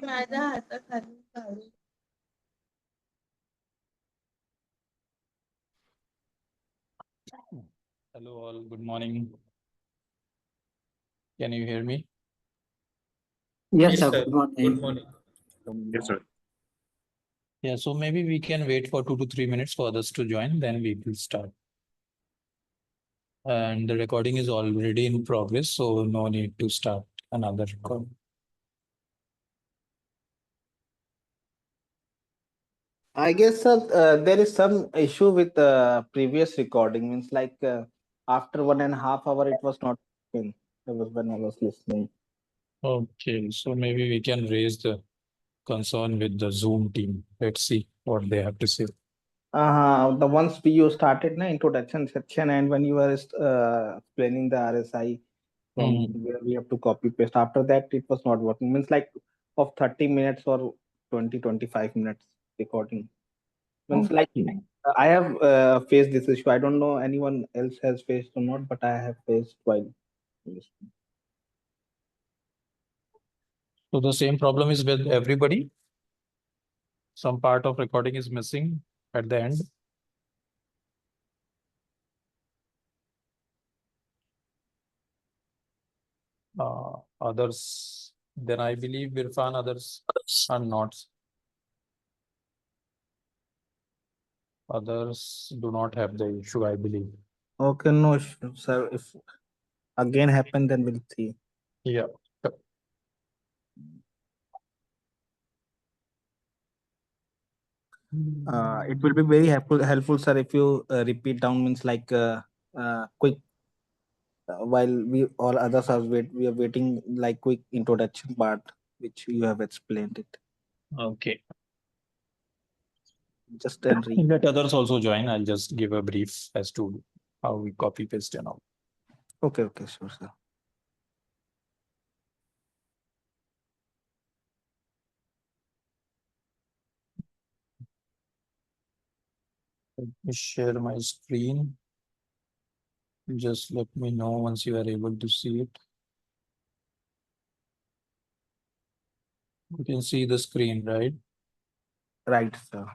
माझ्या हाताखाली काढू. Hello all, good morning. Can you hear me? Yes, sir. sir. Good morning. Good morning. Yes, sir. Yeah, so maybe we can wait for 2 to 3 minutes for others to join, then we will start. And the recording is already in progress, so no need to start another call. I guess there is some issue with previous recording. Means like after 1.5 hours, it was not working. That was when I was listening. Okay, so maybe we can raise the concern with the Zoom team. Let's see what they have to say. The once you started na introduction section, and when you were explaining the RSI from where we have to copy paste. After that, it was not working. Means like of 30 minutes or 20-25 minutes recording. Means like I have faced this issue. I don't know anyone else has faced or not, but I have faced while listening. So the same problem is with everybody. Some part of recording is missing at the end. Others, then I believe Irfan, others are not. Others do not have the issue, I believe. Okay, no issue, sir. If again happen, then we'll see. Yeah. It will be very helpful, sir, if you repeat down means like quick. While we all others are we are waiting like quick introduction part, which you have explained it. Okay. Just read. Let others also join. I'll just give a brief as to how we copy paste and all. Okay, sure, sir. Let me share my screen. Just let me know once you are able to see it. You can see the screen, right? Right, sir.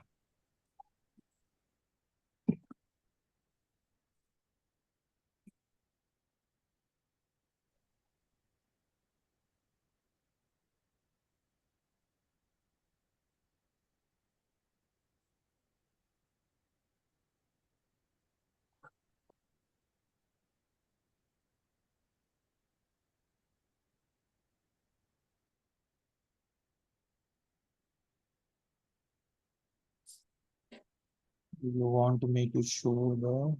You want me to show the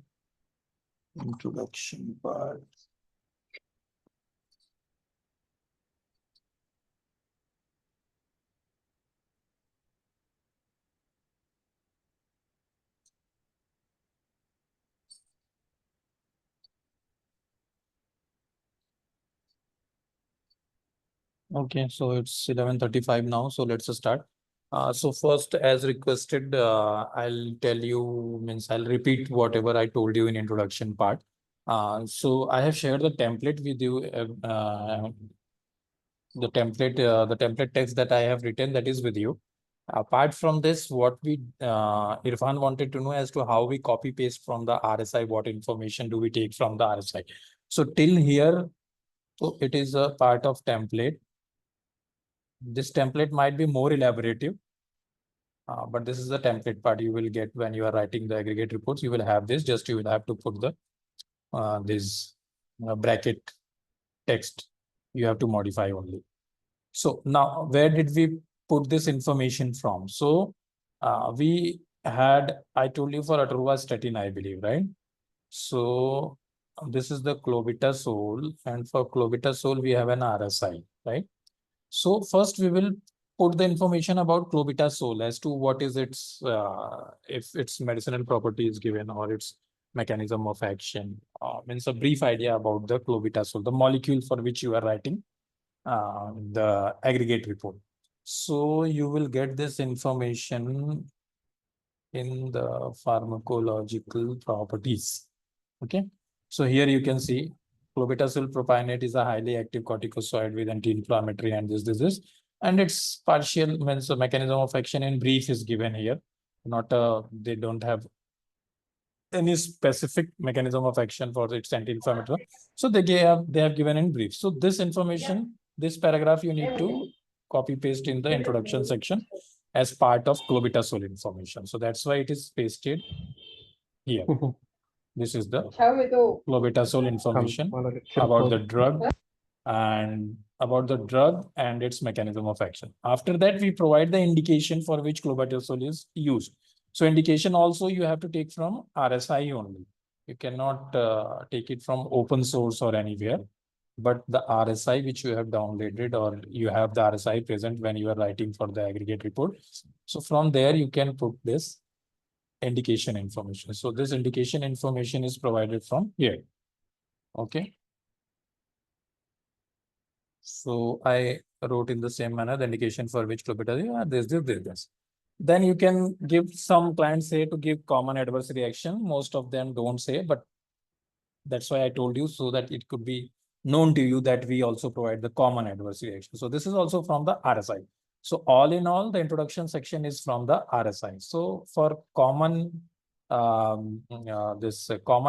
introduction part. Okay, so it's 11:35 now, so let's start. So first, as requested, I'll tell you, means I'll repeat whatever I told you in introduction part. So I have shared the template with you, the template text that I have written, that is with you. Apart from this, what Irfan wanted to know as to how we copy paste from the RSI, what information do we take from the RSI. So till here, so it is a part of template. This template might be more elaborative, but this is the template part you will get when you are writing the aggregate reports. You will have this, just you will have to put the this bracket text. You have to modify only. So now where did we put this information from? So I told you for atorvastatin, I believe, right? So this is the clobetasol, and for clobetasol, we have an RSI, right? So first we will put the information about clobetasol as to what is its, if its medicinal property is given or its mechanism of action. Means a brief idea about the clobetasol, the molecule for which you are writing the aggregate report. So you will get this information in the pharmacological properties. Okay. So here you can see clobetasol propionate is a highly active corticosteroid with anti-inflammatory and this. And its partial means the mechanism of action in brief is given here. Not they don't have any specific mechanism of action for its anti-inflammatory. So they have given in brief. So this information, this paragraph you need to copy paste in the introduction section as part of clobetasol information. So that's why it is pasted here. This is the clobetasol information about the drug and its mechanism of action. After that, we provide the indication for which clobetasol is used. So indication also you have to take from RSI only. You cannot take it from open source or anywhere, but the RSI which you have downloaded or you have the RSI present when you are writing for the aggregate report. So from there you can put this indication information. So this indication information is provided from here. Okay. So I wrote in the same manner the indication for which clobetasol, this. Then you can give, some clients say to give common adverse reaction. Most of them don't say, but that's why I told you, so that it could be known to you that we also provide the common adverse reaction. So this is also from the RSI. So all in all, the introduction section is from the RSI. So for common common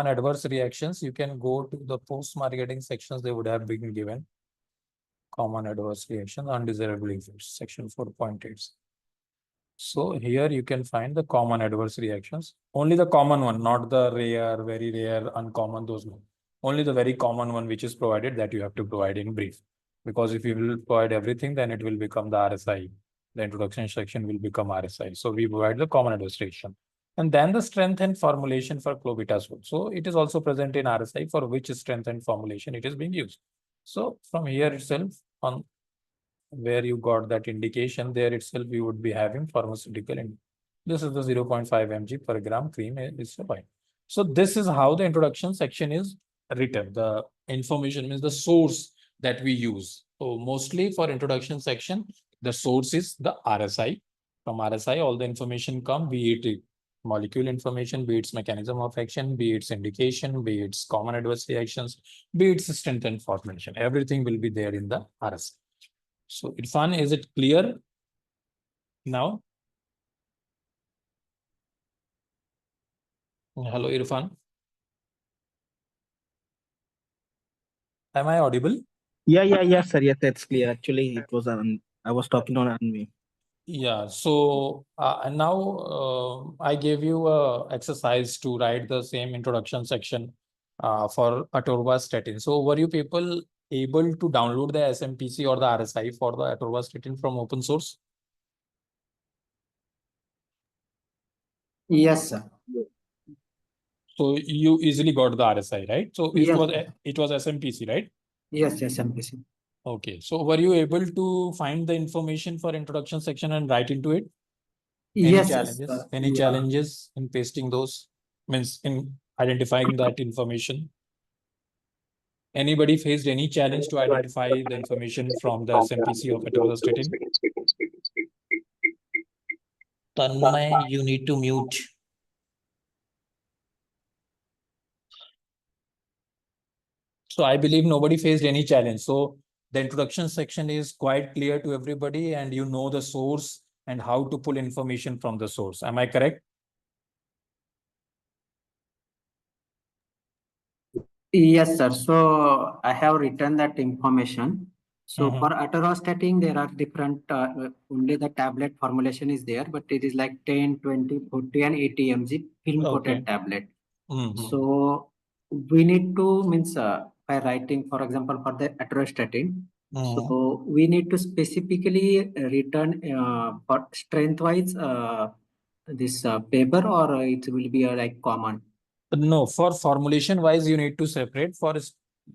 adverse reactions, you can go to the post-marketing sections. They would have been given common adverse reaction, undesirable effects, section 4.8. So here you can find the common adverse reactions. Only the common one, not the rare, very rare, uncommon, those no. Only the very common one which is provided, that you have to provide in brief. Because if you will provide everything, then it will become the RSI. The introduction section will become RSI. So we provide the common adverse reaction. And then the strength and formulation for clobetasol. So it is also present in RSI for which strength and formulation it is being used. So from here itself, on where you got that indication, there itself you would be having pharmaceutical. And this is the 0.5 mg per gram cream is fine. So this is how the introduction section is written. The information means the source that we use. So mostly for introduction section, the source is the RSI. From RSI, all the information come, be it molecule information, be its mechanism of action, be its indication, be its common adverse reactions, be its strength and formulation. Everything will be there in the RSI. So Irfan, is it clear now? Hello, Irfan. Am I audible? Yeah, sir. Yes, that's clear. Actually, it was I was talking on unmute. Yeah. So and now I gave you a exercise to write the same introduction section for atorvastatin. So were you people able to download the SMPC or the RSI for the atorvastatin from open source? Yes, sir. So you easily got the RSI, right? So Yes, it was SMPC, right? yes, MPC. Okay. So were you able to find the information for introduction section and write into it? Any Yes, challenges? sir. Any Yeah. challenges in pasting those? Means in identifying that information? Anybody faced any challenge to identify the information from the SMPC of atorvastatin? Tanmay, you need to mute. So I believe nobody faced any challenge. So the introduction section is quite clear to everybody, and you know the source and how to pull information from the source. Am I correct? Yes, sir. So I have written that information. So Mhm. for atorvastatin, there are different, only the tablet formulation is there, but it is like 10, 20, 40 and 80 mg film coated Okay. tablet. Mhm. So we need to means by writing, for example, for the atorvastatin. Mhm. So we need to specifically return for strength wise this paper, or it will be like common. No, for formulation wise, you need to separate. For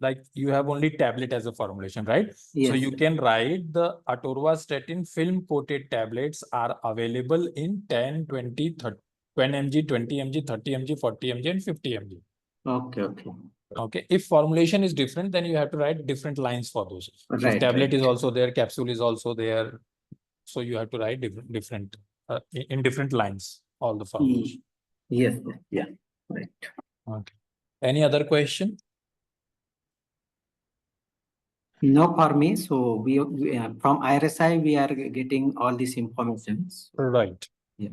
like you have only tablet as a formulation, right? So Yes. you can write the atorvastatin film coated tablets are available in 10, 20, 30, 10 mg, 20 mg, 30 mg, 40 mg, and 50 mg. Okay, okay. Okay. If formulation is different, then you have to write different lines for those. If Right, tablet is right. also there, capsule is also there. So you have to write different in different lines, all the formulation. Yes, yes, yeah, right. Okay. Any other question? No, for me. So we from IRSI we are getting all these informations. Right. Yeah.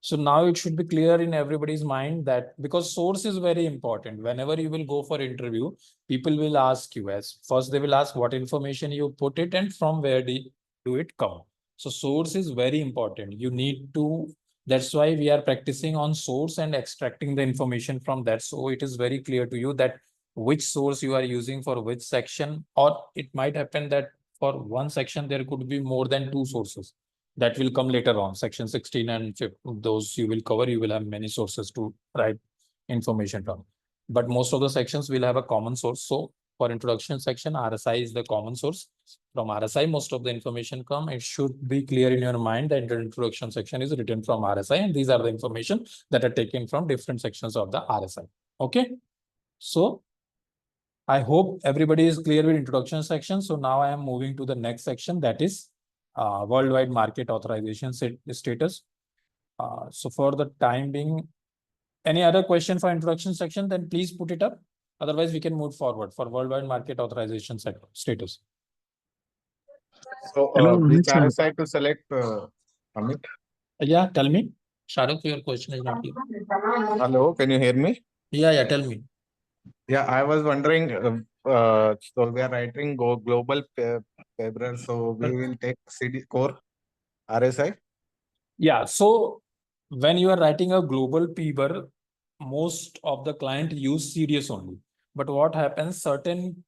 So now it should be clear in everybody's mind that because source is very important. Whenever you will go for interview, people will ask you as first they will ask what information you put it and from where do it come. So source is very important. You need to, that's why we are practicing on source and extracting the information from that. So it is very clear to you that which source you are using for which section, or it might happen that for one section, there could be more than two sources. That will come later on, section 16 and those you will cover, you will have many sources to write information from. But most of the sections will have a common source. So for introduction section, RSI is the common source. From RSI, most of the information come. It should be clear in your mind that the introduction section is written from RSI, and these are the information that are taken from different sections of the RSI. Okay. So I hope everybody is clear with introduction section. So now I am moving to the next section, that is worldwide market authorization status. So for the time being, any other question for introduction section, then please put it up. Otherwise, we can move forward for worldwide market authorization status. So, Hello, which Amit sir. RSI to select, Amit? Yeah, tell me. Shahrukh, your question is not clear. Hello, can you hear me? Yeah, tell me. Yeah, I was wondering, so we are writing global PBRER, so we will take CD core RSI. Yeah, so when you are writing a global PBRER, most of the client use CDS only. But what happens, certain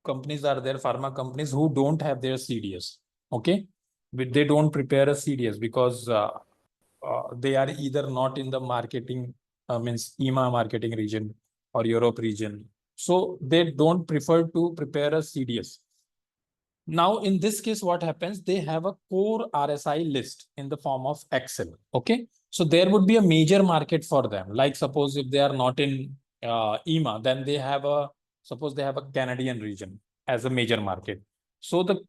companies are there, pharma companies who don't have their CDS. Okay. But they don't prepare a CDS because they are either not in the marketing, means EMA marketing region or Europe region. So they don't prefer to prepare a CDS. Now, in this case, what happens? They have a core RSI list in the form of Excel. Okay. So there would be a major market for them. Like suppose if they are not in EMA, then they have suppose they have a Canadian region as a major market. So the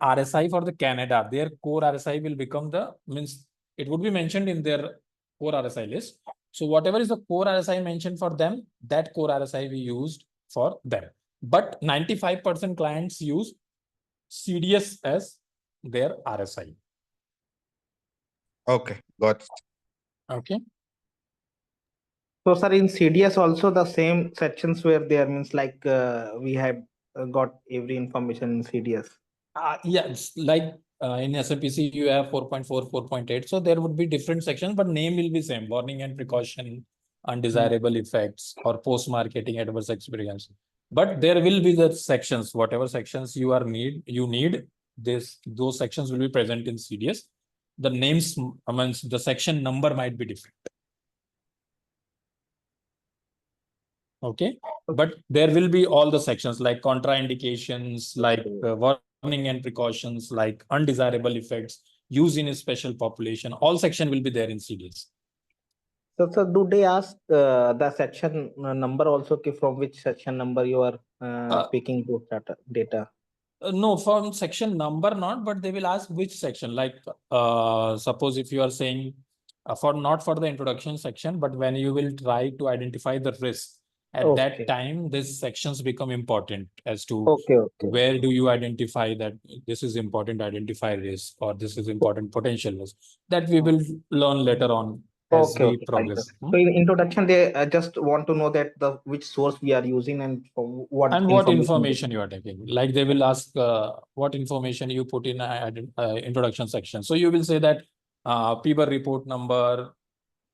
RSI for the Canada, their core RSI will become means it would be mentioned in their core RSI list. So whatever is the core RSI mentioned for them, that core RSI we used for them. But 95% clients use CDS as their RSI. Okay, got it. Okay. So, sir, in CDS also the same sections were there, means like we have got every information in CDS. Yeah, it's like in SMPC, you have 4.4, 4.8. So there would be different sections, but name will be same: warning and precaution, undesirable effects, or post-marketing adverse experience. But there will be the sections, whatever sections you need, those sections will be present in CDS. The names, I mean, the section number might be different. Okay. But there will be all the sections like contraindications, like warning and precautions, like undesirable effects, use in a special population. All section will be there in CDS. So do they ask the section number also, from which section number you are picking those data? No, from section number not, but they will ask which section. Like, suppose if you are saying not for the introduction section, but when you will try to identify the risk, at that time, these sections become important as to where do you identify that this is important, identify risk, or this is important potential risk. That we will learn later on as we progress. So in introduction, they just want to know that which source we are using and what information you are taking. Like they will ask what information you put in introduction section. So you will say that PBRER report number,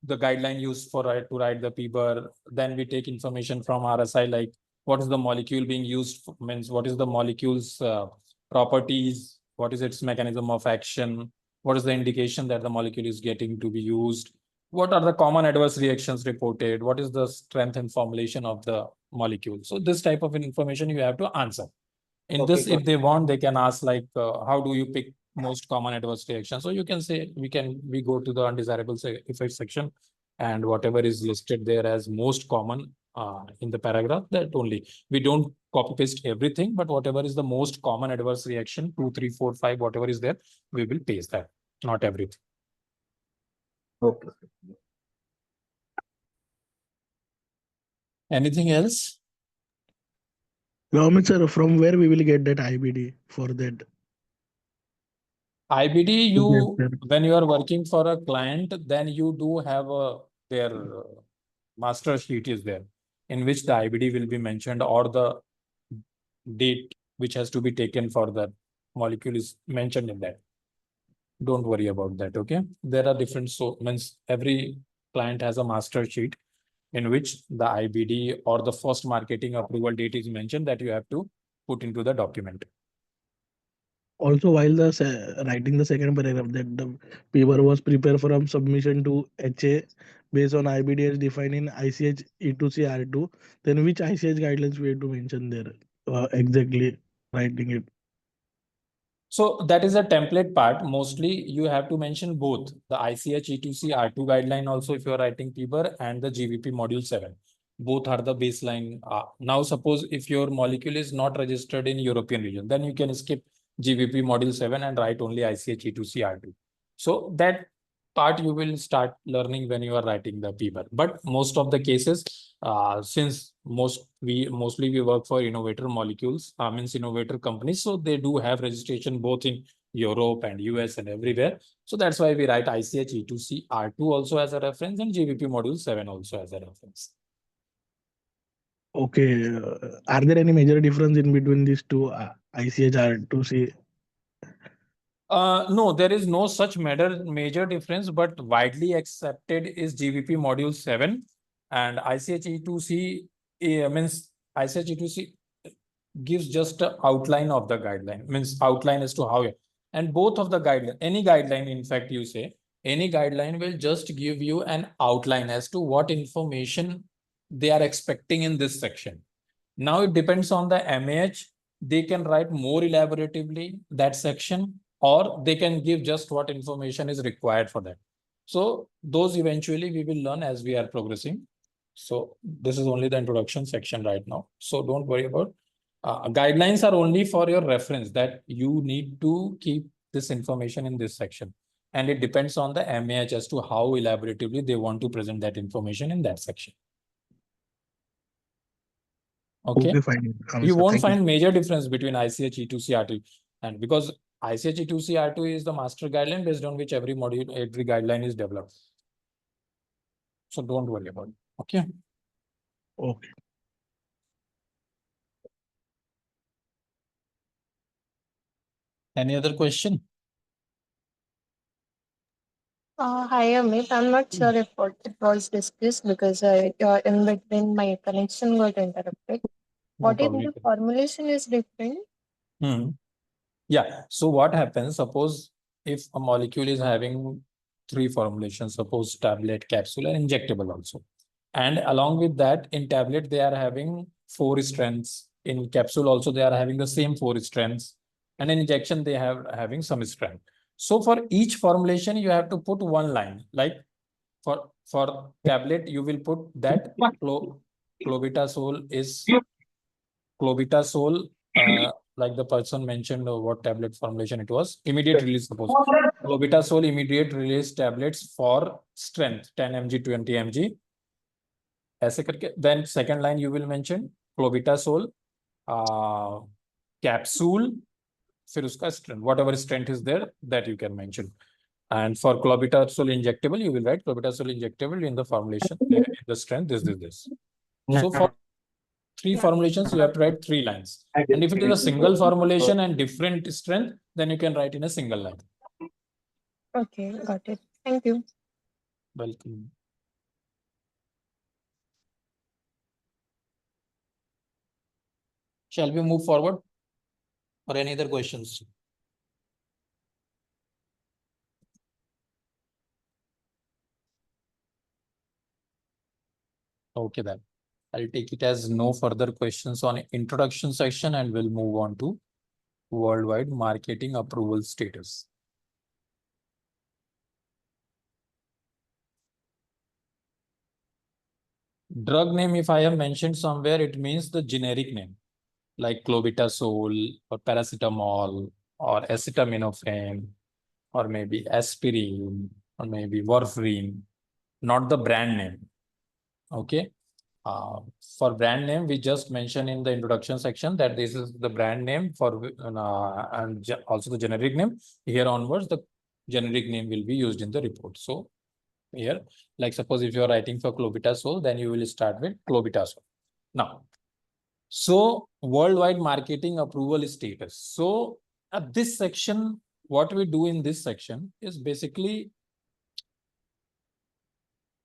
the guideline used for to write the PBRER. Then we take information from RSI, like what is the molecule being used for, means what is the molecule's properties, what is its mechanism of action, what is the indication that the molecule is getting to be used, what are the common adverse reactions reported, what is the strength and formulation of the molecule. So this type of information you have to answer. In this, if they want, they can ask like, how do you pick most common adverse reaction? So you can say, we go to the undesirable effect section, and whatever is listed there as most common in the paragraph, that only. We don't copy paste everything, but whatever is the most common adverse reaction, 2, 3, 4, 5, whatever is there, we will paste that, not everything. Okay. Anything else? No, sir, from where we will get that IBD for that? IBD, when you are working for a client, then you do have their master sheet is there, in which the IBD will be mentioned, or the date which has to be taken for that molecule is mentioned in that. Don't worry about that, okay? There are different, means every client has a master sheet in which the IBD or the first marketing approval date is mentioned, that you have to put into the document. Also, while writing the second paragraph, that the paper was prepared from submission to HA based on IBD as defined in ICH E2C R2, then which ICH guidelines we have to mention there? Exactly writing it. So that is a template part. Mostly you have to mention both the ICH E2C R2 guideline also if you are writing PBRER, and the GVP module 7. Both are the baseline. Now suppose if your molecule is not registered in European region, then you can skip GVP module 7 and write only ICH E2C R2. So that part you will start learning when you are writing the PBRER. But most of the cases, since mostly we work for innovator molecules, means innovator companies, so they do have registration both in Europe and US and everywhere. So that's why we write ICH E2C R2 also as a reference, and GVP module 7 also as a reference. Okay. Are there any major difference in between these two, ICH R2C? No, there is no such major difference, but widely accepted is GVP module 7, and ICH E2C means ICH E2C gives just an outline of the guideline, means outline as to how, and both of the guideline, any guideline, in fact, you say, any guideline will just give you an outline as to what information they are expecting in this section. Now it depends on the MAH. They can write more elaboratively that section, or they can give just what information is required for that. So those eventually we will learn as we are progressing. So this is only the introduction section right now. So don't worry about guidelines are only for your reference, that you need to keep this information in this section. And it depends on the MAH as to how elaboratively they want to present that information in that section. Okay, fine. You won't find major difference between ICH E2C R2, and because ICH E2C R2 is the master guideline based on which every module, every guideline is developed. So don't worry about it. Okay. Okay. Any other question? Hi, Amit. I'm not sure if it was discussed because in between my connection got interrupted. What if the formulation is different? Yeah. So what happens? Suppose if a molecule is having 3 formulations, suppose tablet, capsule, and injectable also. And along with that, in tablet, they are having 4 strengths. In capsule also, they are having the same 4 strengths. And in injection, they have having some strength. So for each formulation, you have to put one line. Like for tablet, you will put that clobetasol is clobetasol, like the person mentioned what tablet formulation it was, immediate release suppose. Clobetasol immediate release tablets for strength 10 mg, 20 mg. ऐसे करके then second line you will mention clobetasol capsule, फिर उसका strength, whatever strength is there that you can mention. And for clobetasol injectable, you will write clobetasol injectable in the formulation, the strength this. So for 3 formulations, you have to write 3 lines. And if it is a single formulation and different strength, then you can write in a single line. Okay, got it. Thank you. Welcome. Shall we move forward? Or any other questions? Okay, then I'll take it as no further questions on introduction section, and we'll move on to worldwide marketing approval status. Drug name, if I have mentioned somewhere, it means the generic name, like clobetasol or paracetamol or acetaminophen or maybe aspirin or maybe warfarin, not the brand name. Okay. For brand name, we just mentioned in the introduction section that this is the brand name for and also the generic name. Here onwards, the generic name will be used in the report. So here, like suppose if you are writing for clobetasol, then you will start with clobetasol. Now, so worldwide marketing approval status. So at this section, what we do in this section is basically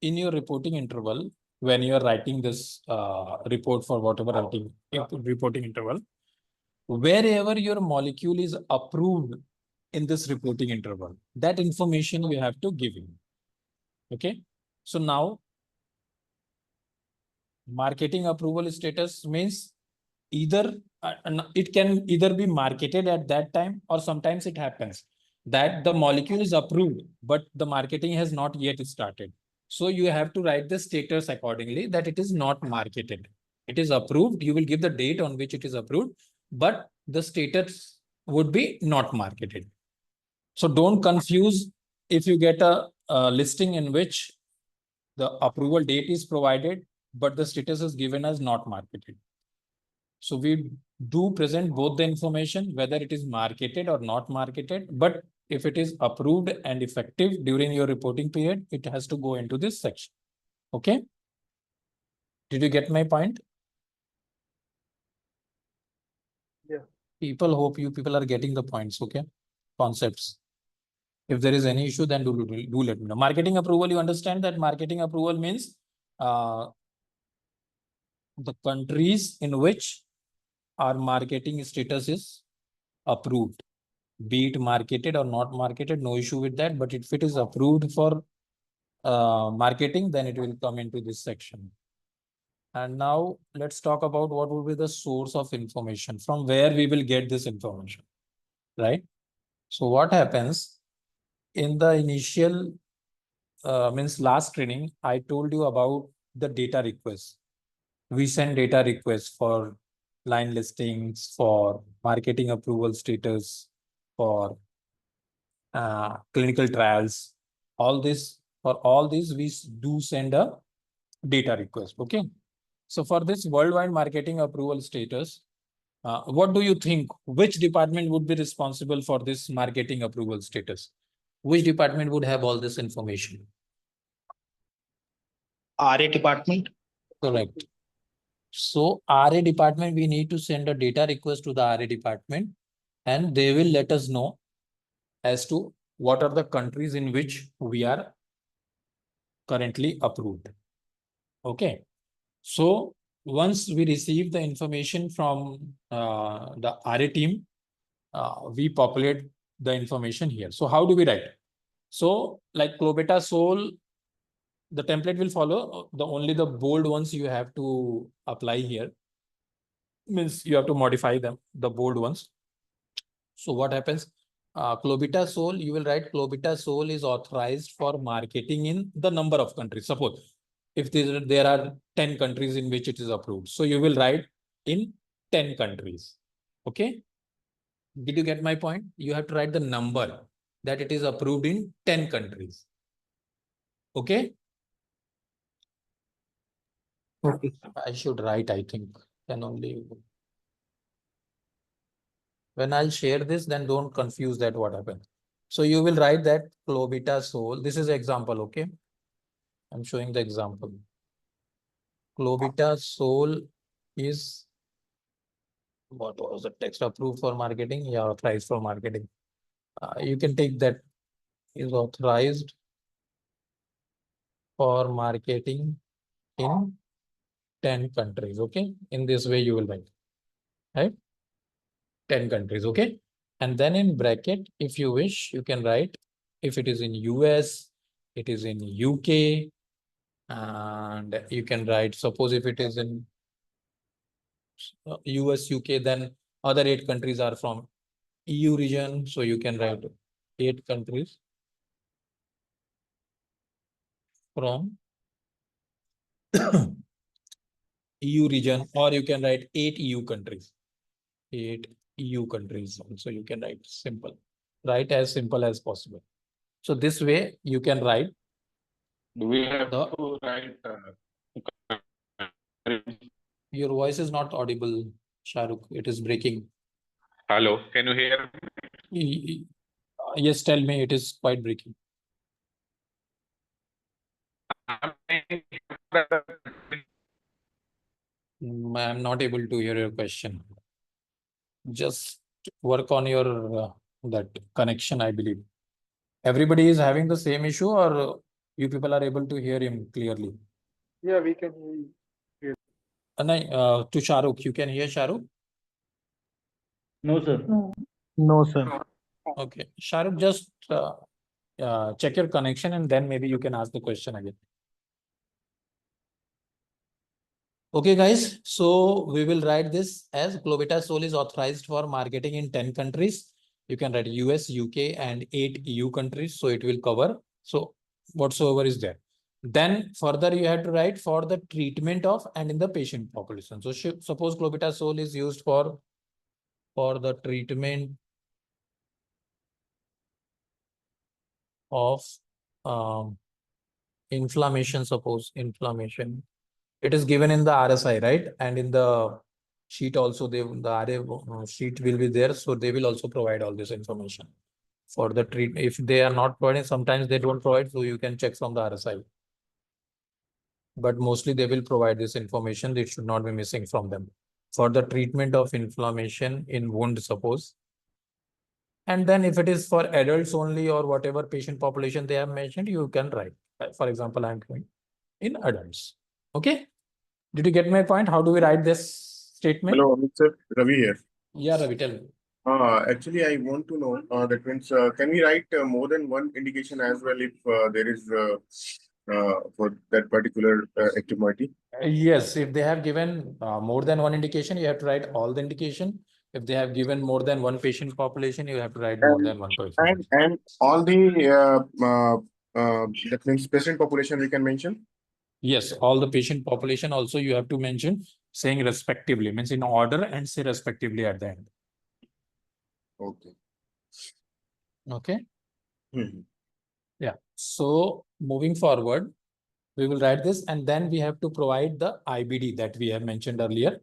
in your reporting interval, when you are writing this report for whatever reporting interval, wherever your molecule is approved in this reporting interval, that information you have to give in. Okay. So now marketing approval status means either it can either be marketed at that time, or sometimes it happens that the molecule is approved, but the marketing has not yet started. So you have to write the status accordingly that it is not marketed. It is approved. You will give the date on which it is approved, but the status would be not marketed. So don't confuse if you get a listing in which the approval date is provided, but the status is given as not marketed. So we do present both the information, whether it is marketed or not marketed, but if it is approved and effective during your reporting period, it has to go into this section. Okay. Did you get my point? Yeah. Hope you people are getting the points. Okay. Concepts. If there is any issue, then do let me know. Marketing approval, you understand that marketing approval means the countries in which our marketing status is approved, be it marketed or not marketed, no issue with that. But if it is approved for marketing, then it will come into this section. And now let's talk about what will be the source of information, from where we will get this information, right? So what happens in the initial means last training, I told you about the data requests. We send data requests for line listings, for marketing approval status, for clinical trials. All this, for all these, we do send a data request. Okay. So for this worldwide marketing approval status, what do you think? Which department would be responsible for this marketing approval status? Which department would have all this information? RA department. Correct. So RA department, we need to send a data request to the RA department, and they will let us know as to what are the countries in which we are currently approved. Okay. So once we receive the information from the RA team, we populate the information here. So how do we write? So like clobetasol, the template will follow. Only the bold ones you have to apply here. Means you have to modify them, the bold ones. So what happens? clobetasol, you will write clobetasol is authorized for marketing in the number of countries. Suppose if there are 10 countries in which it is approved. So you will write in 10 countries. Okay. Did you get my point? You have to write the number that it is approved in 10 countries. Okay. Okay. I should write, I think. Can only. When I'll share this, then don't confuse that what happened. So you will write that clobetasol. This is example, okay? I'm showing the example. Clobetasol is, what was the text, approved for marketing? Yeah, authorized for marketing. You can take that, is authorized for marketing in 10 countries, okay? In this way you will write, right? 10 countries, okay? And then in bracket, if you wish, you can write if it is in US, it is in UK, and you can write, suppose if it is in US, UK, then other 8 countries are from EU region. So you can write 8 countries from EU region, or you can write 8 EU countries. 8 EU countries. So you can write simple. Write as simple as possible. So this way you can write. Do we have to write? Your voice is not audible, Shahrukh. It is breaking. Hello, can you hear me? Yes, tell me. It is quite breaking. I'm not able to hear your question. Just work on your that connection, I believe. Everybody is having the same issue, or you people are able to hear him clearly? Yeah, we can hear you. To Shahrukh, you can hear Shahrukh? No, sir. No, sir. Okay. Shahrukh, just check your connection and then maybe you can ask the question again. Okay, guys. So we will write this as clobetasol is authorized for marketing in 10 countries. You can write US, UK, and 8 EU countries. So it will cover. So whatsoever is there. Then further you have to write for the treatment of and in the patient population. So suppose clobetasol is used for the treatment of inflammation, suppose inflammation. It is given in the RSI, right? And in the sheet also, the RA sheet will be there. So they will also provide all this information for the treat. If they are not providing, sometimes they don't provide. So you can check from the RSI. But mostly they will provide this information. They should not be missing from them. For the treatment of inflammation in wound, suppose. And then if it is for adults only or whatever patient population they have mentioned, you can write. For example, I'm going in adults. Okay. Did you get my point? How do we write this statement? Hello, Mr. Ravi here. Yeah, Ravi, tell me. Actually, I want to know that means can we write more than one indication as well if there is for that particular activity? Yes, if they have given more than one indication, you have to write all the indication. If they have given more than one patient population, you have to write more than one person. And all the that means patient population we can mention. Yes, all the patient population also you have to mention, saying respectively, means in order and say respectively at the end. Okay. Okay. Mm-hmm. Yeah. So moving forward, we will write this and then we have to provide the IBD that we have mentioned earlier.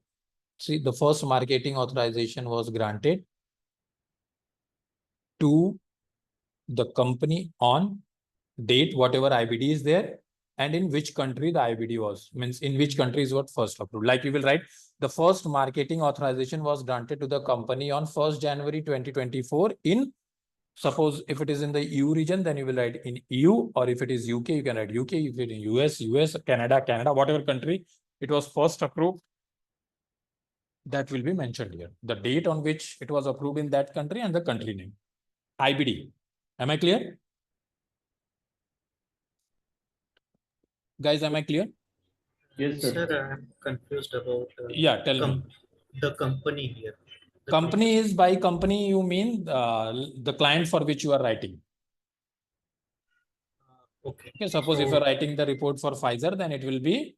See, the first marketing authorization was granted to the company on date, whatever IBD is there, and in which country the IBD was, means in which country is what first approved. Like you will write, the first marketing authorization was granted to the company on 1st January 2024 in, suppose if it is in the EU region, then you will write in EU, or if it is UK, you can write UK, if it is US, Canada, whatever country it was first approved, that will be mentioned here. The date on which it was approved in that country and the country name. IBD. Am I clear? Guys, am I clear? Yes, sir. Sir, I'm confused about Yeah, tell me. the company here. Company is, by company you mean the client for which you are writing. Okay. Okay, suppose if you are writing the report for Pfizer, then it will be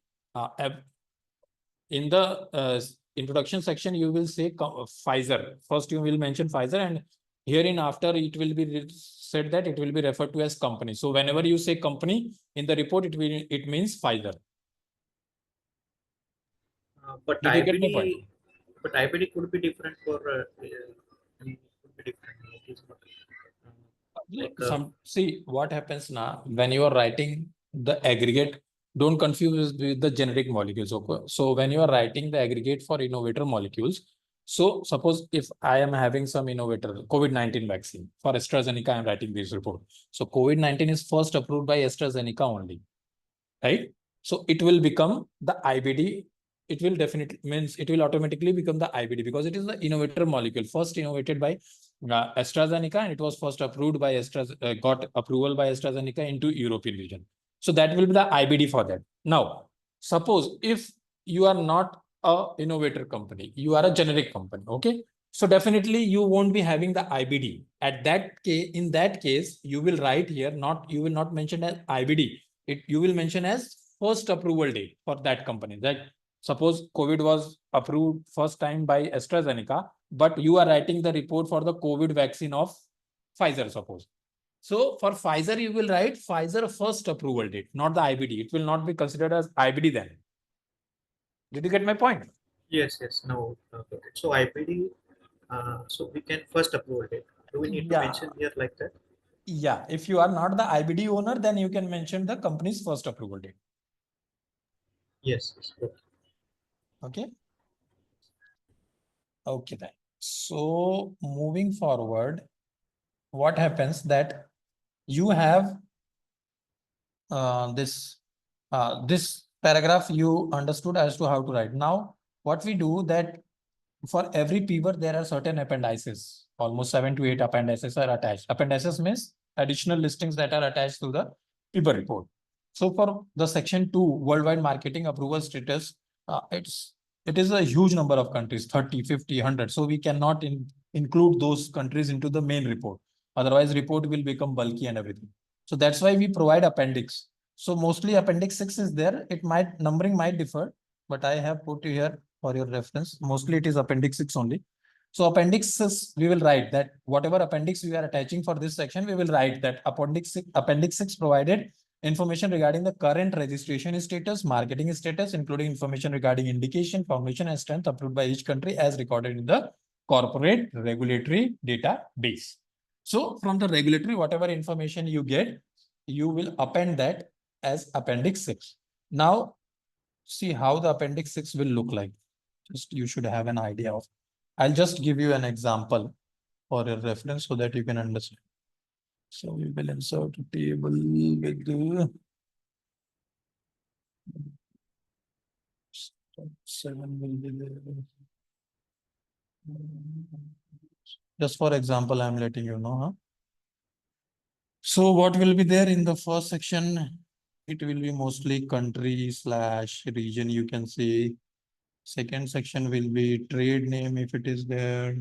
in the introduction section, you will say Pfizer. First, you will mention Pfizer, and herein after it will be said that it will be referred to as company. So whenever you say company in the report, it means Pfizer. But Did you get my point? IBD could be different for could be different. It is not, See what happens now when you are writing the aggregate. Don't confuse with the generic molecules. Okay? So when you are writing the aggregate for innovator molecules, so suppose if I am having some innovator COVID-19 vaccine for AstraZeneca, I am writing this report. So COVID-19 is first approved by AstraZeneca only, right? So it will become the IBD. It will definitely means it will automatically become the IBD because it is the innovator molecule first innovated by AstraZeneca, and it was first approved by got approval by AstraZeneca into European region. So that will be the IBD for that. Now, suppose if you are not a innovator company, you are a generic company, okay? So definitely you won't be having the IBD. At that case, in that case, you will write here, you will not mention as IBD. You will mention as first approval date for that company. That suppose COVID was approved first time by AstraZeneca, but you are writing the report for the COVID vaccine of Pfizer, suppose. So for Pfizer, you will write Pfizer first approval date, not the IBD. It will not be considered as IBD then. Did you get my point? Yes. No. Okay. So IBD. So we can first approve it. Do we need to mention here like that? Yeah. If you are not the IBD owner, then you can mention the company's first approval date. Yes. Okay. Okay then. So moving forward, what happens that you have this paragraph you understood as to how to write. Now, what we do that for every paper, there are certain appendices. Almost 7 to 8 appendices are attached. Appendices means additional listings that are attached to the paper report. So for the section 2, worldwide marketing approval status, it is a huge number of countries, 30, 50, 100. So we cannot include those countries into the main report. Otherwise, report will become bulky and everything. So that's why we provide appendix. So mostly appendix 6 is there. Numbering might differ, but I have put here for your reference. Mostly it is appendix 6 only. So appendix 6, we will write that whatever appendix we are attaching for this section, we will write that appendix 6 provided information regarding the current registration status, marketing status, including information regarding indication, formulation, and strength approved by each country as recorded in the corporate regulatory database. So from the regulatory, whatever information you get, you will append that as appendix 6. Now, see how the appendix 6 will look like. Just you should have an idea of. I'll just give you an example for your reference so that you can understand. So we will insert a table with the 7 will be there. Just for example, I'm letting you know. Huh? So what will be there in the first section? It will be mostly country / region, you can see. Second section will be trade name if it is there,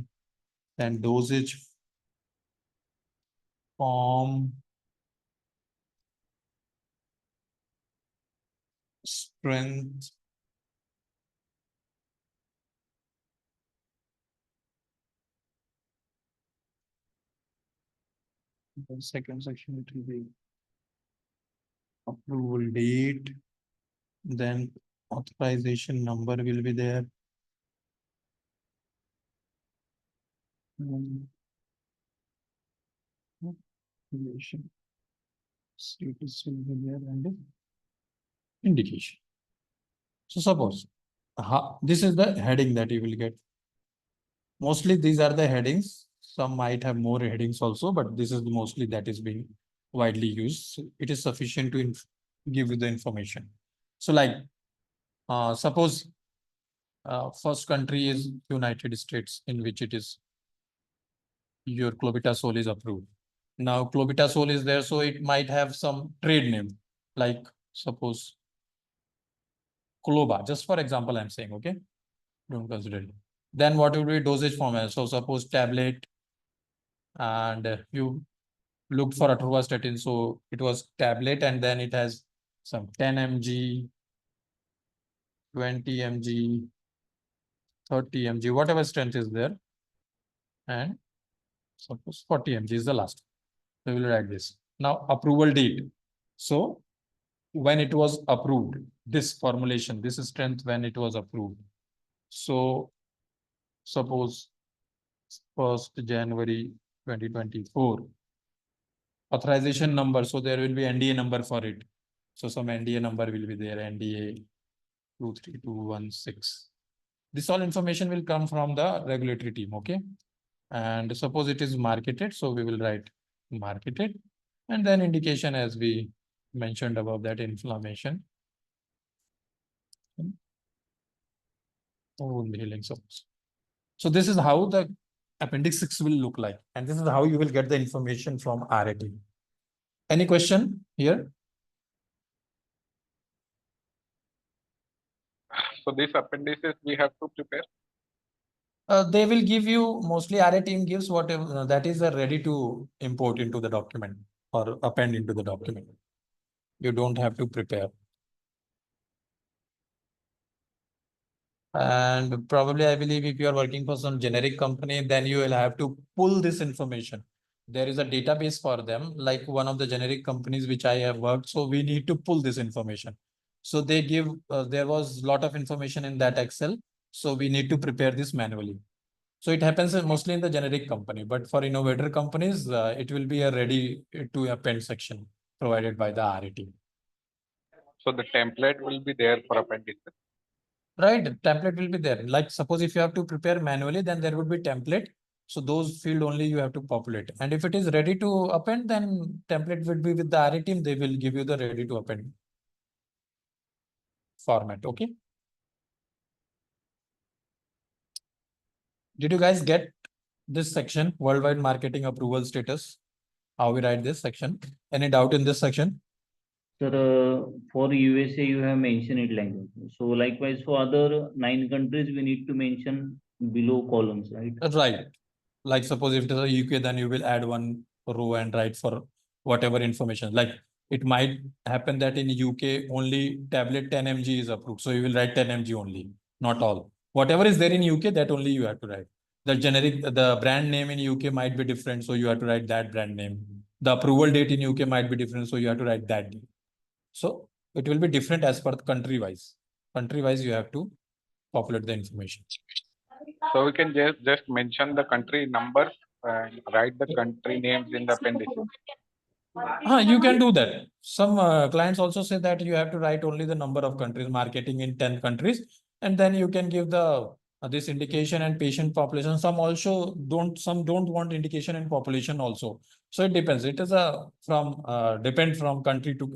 then dosage form, strength, the second section it will be approval date, then authorization number will be there. Status will be there and indication. So suppose this is the heading that you will get. Mostly these are the headings. Some might have more headings also, but this is mostly that is being widely used. So it is sufficient to give you the information. So like suppose first country is United States, in which it is your clobetasol is approved. Now clobetasol is there, so it might have some trade name, like suppose Cloba. Just for example, I'm saying, okay, don't consider it. Then what will be dosage format? So suppose tablet, and you looked for atorvastatin, so it was tablet, and then it has some 10 mg, 20 mg, 30 mg, whatever strength is there, and suppose 40 mg is the last. We will write this. Now approval date. So when it was approved, this formulation, this is strength when it was approved. So suppose 1st January 2024. Authorization number, so there will be NDA number for it. So some NDA number will be there, NDA 23216. This all information will come from the regulatory team, okay? And suppose it is marketed, so we will write marketed, and then indication as we mentioned above, that inflammation. Wound healing. So this is how the appendix 6 will look like, and this is how you will get the information from RAT. Any question here? So these appendices we have to prepare. They will give you, mostly RA team gives whatever that is ready to import into the document or append into the document. You don't have to prepare. And probably, I believe if you are working for some generic company, then you will have to pull this information. There is a database for them, like one of the generic companies which I have worked. So we need to pull this information. So they give, there was a lot of information in that Excel. So we need to prepare this manually. So it happens mostly in the generic company, but for innovator companies, it will be a ready to append section provided by the RAT. So the template will be there for appendices. Right, template will be there. Like suppose if you have to prepare manually, then there would be template. So those field only you have to populate. And if it is ready to append, then template will be with the RA team. They will give you the ready to append format. Okay. Did you guys get this section, worldwide marketing approval status? How we write this section? Any doubt in this section? Sir, for USA, you have mentioned it language. So likewise, for other 9 countries, we need to mention below columns, right? Right. Like suppose if it is a UK, then you will add one row and write for whatever information. Like it might happen that in UK only tablet 10 mg is approved. So you will write 10 mg only, not all. Whatever is there in UK, that only you have to write. The generic, the brand name in UK might be different. So you have to write that brand name. The approval date in UK might be different. So you have to write that date. So it will be different as per the country wise. Country wise, you have to populate the information. So we can just mention the country numbers and write the country names in the appendices. You can do that. Some clients also say that you have to write only the number of countries, marketing in 10 countries, and then you can give the this indication and patient population. Some don't want indication and population also. So it depends. It is depend from country to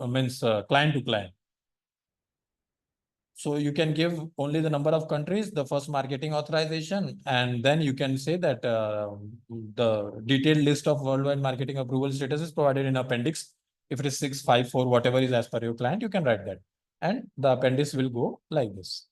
client to client. So you can give only the number of countries, the first marketing authorization, and then you can say that the detailed list of worldwide marketing approval status is provided in appendix. If it is 654, whatever is as per your client, you can write that. And the appendix will go like this.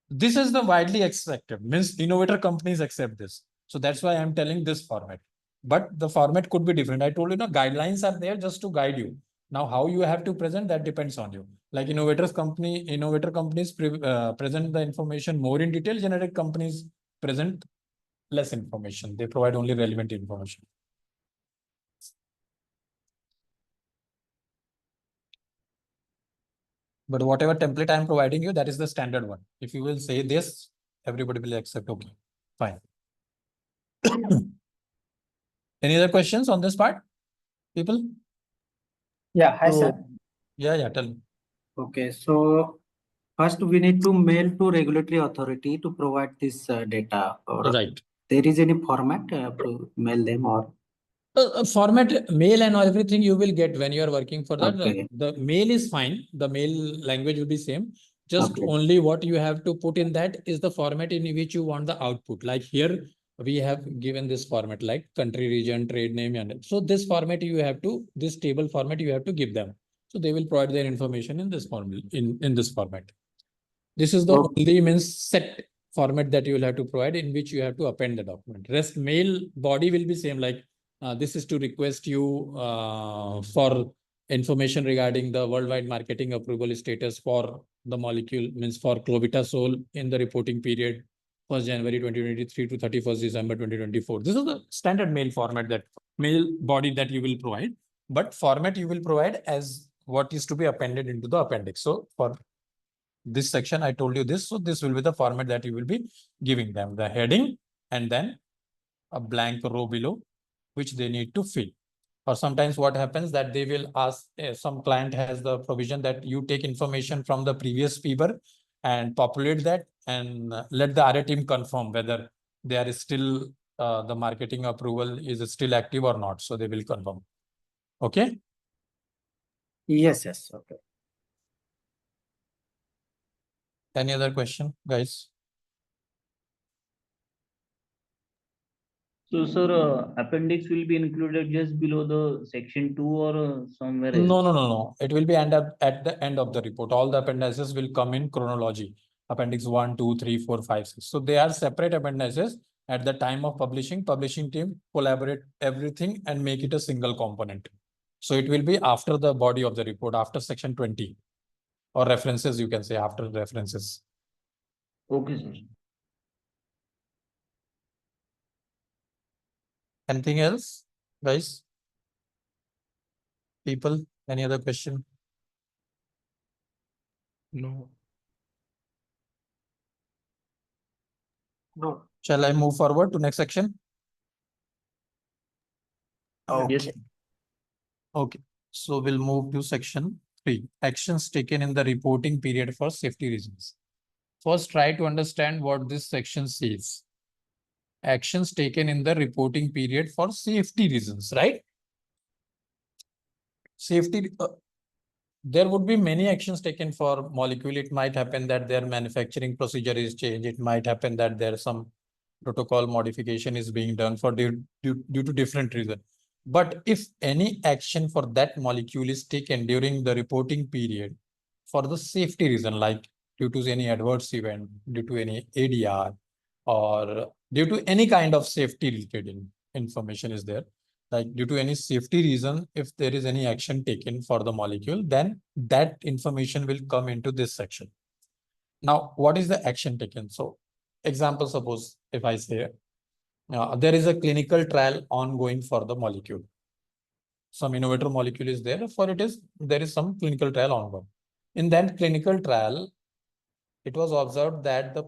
This is the widely accepted, means innovator companies accept this. So that's why I'm telling this format. But the format could be different. I told you, guidelines are there just to guide you. Now, how you have to present, that depends on you. Like innovator companies present the information more in detail. Generic companies present less information. They provide only relevant information. But whatever template I'm providing you, that is the standard one. If you will say this, everybody will accept. Okay, fine. Any other questions on this part, people? Yeah, hi, sir. Yeah, tell me. Okay, so first we need to mail to regulatory authority to provide this data. Or Right. there is any format to mail them, or format, mail and everything you will get when you are working for that. Okay. The mail is fine. The mail language will be same. Just Okay. only what you have to put in that is the format in which you want the output. Like here, we have given this format like country, region, trade name. And so this format you have to, this table format you have to give them. So they will provide their information in this format, in this format. This is the Okay. only means set format that you will have to provide in which you have to append the document. Rest mail body will be same, like this is to request you for information regarding the worldwide marketing approval status for the molecule, means for clobetasol in the reporting period 1st January 2023 to 31st December 2024. This is the standard mail format, that mail body that you will provide, but format you will provide as what is to be appended into the appendix. So for this section, I told you this. So this will be the format that you will be giving them, the heading and then a blank row below, which they need to fill. Or sometimes what happens that they will ask, some client has the provision that you take information from the previous PBR and populate that and let the RA team confirm whether they are still, the marketing approval is still active or not. So they will confirm. Okay. Yes, yes. Okay. Any other question, guys? So, sir, appendix will be included just below the section 2 or somewhere else? No. It will be at the end of the report. All the appendices will come in chronology. Appendix 1, 2, 3, 4, 5, 6. So they are separate appendices. At the time of publishing team collaborate everything and make it a single component. So it will be after the body of the report, after section 20, or references, you can say after references. Okay, sir. Anything else, guys? People, any other question? No. No. Shall I move forward to next section? Yes. Okay. So we'll move to section 3. Actions taken in the reporting period for safety reasons. First, try to understand what this section says. Actions taken in the reporting period for safety reasons, right? Safety, there would be many actions taken for molecule. It might happen that their manufacturing procedure is changed. It might happen that there's some protocol modification is being done for due to different reasons. But if any action for that molecule is taken during the reporting period for the safety reason, like due to any adverse event, due to any ADR, or due to any kind of safety related information is there, like due to any safety reason, if there is any action taken for the molecule, then that information will come into this section. Now, what is the action taken? So, example, suppose if I say there is a clinical trial ongoing for the molecule. Some innovator molecule is there, there is some clinical trial ongoing. In that clinical trial, it was observed that the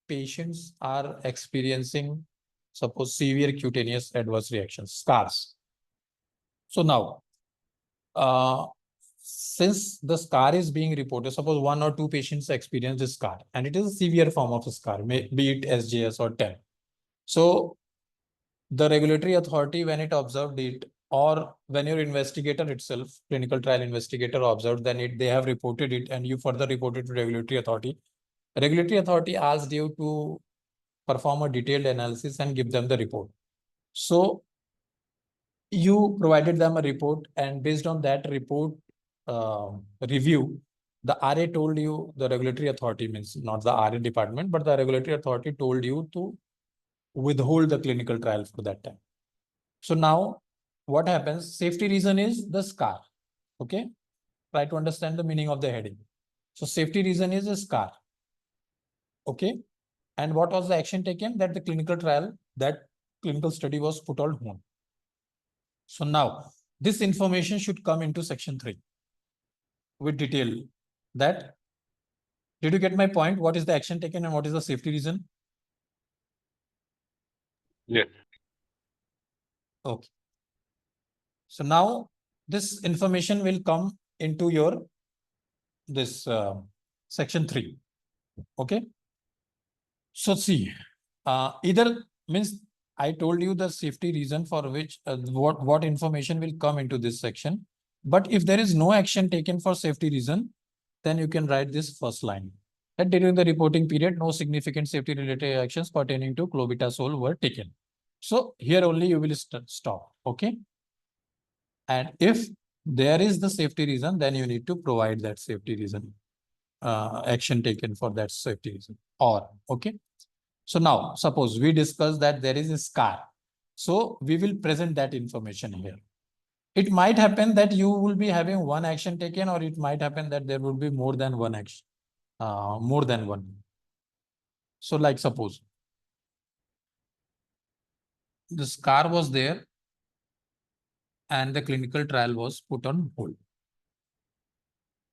patients are experiencing, suppose, severe cutaneous adverse reactions, scars. So now, since the scar is being reported, suppose 1 or 2 patients experience this scar, and it is a severe form of a scar, be it SJS or 10. So the regulatory authority, when it observed it, or when your investigator itself, clinical trial investigator, observed, then they have reported it, and you further reported to regulatory authority. Regulatory authority asked you to perform a detailed analysis and give them the report. So you provided them a report, and based on that report review, the RA told you, the regulatory authority, means not the RA department, but the regulatory authority told you to withhold the clinical trial for that time. So now what happens? Safety reason is the scar. Okay. Try to understand the meaning of the heading. So safety reason is a scar. Okay. And what was the action taken? That the clinical trial, that clinical study was put on hold. So now this information should come into section 3 with detail. That, did you get my point? What is the action taken and what is the safety reason? Yes. Okay. So now this information will come into your this section 3. Okay. So see, either means I told you the safety reason for which what information will come into this section. But if there is no action taken for safety reason, then you can write this first line. That during the reporting period, no significant safety related actions pertaining to clobetasol were taken. So here only you will stop. Okay. And if there is the safety reason, then you need to provide that safety reason, action taken for that safety reason. or, okay. So now suppose we discuss that there is a scar. So we will present that information here. It might happen that you will be having one action taken, or it might happen that there will be more than one action, more than one. So like suppose the scar was there and the clinical trial was put on hold.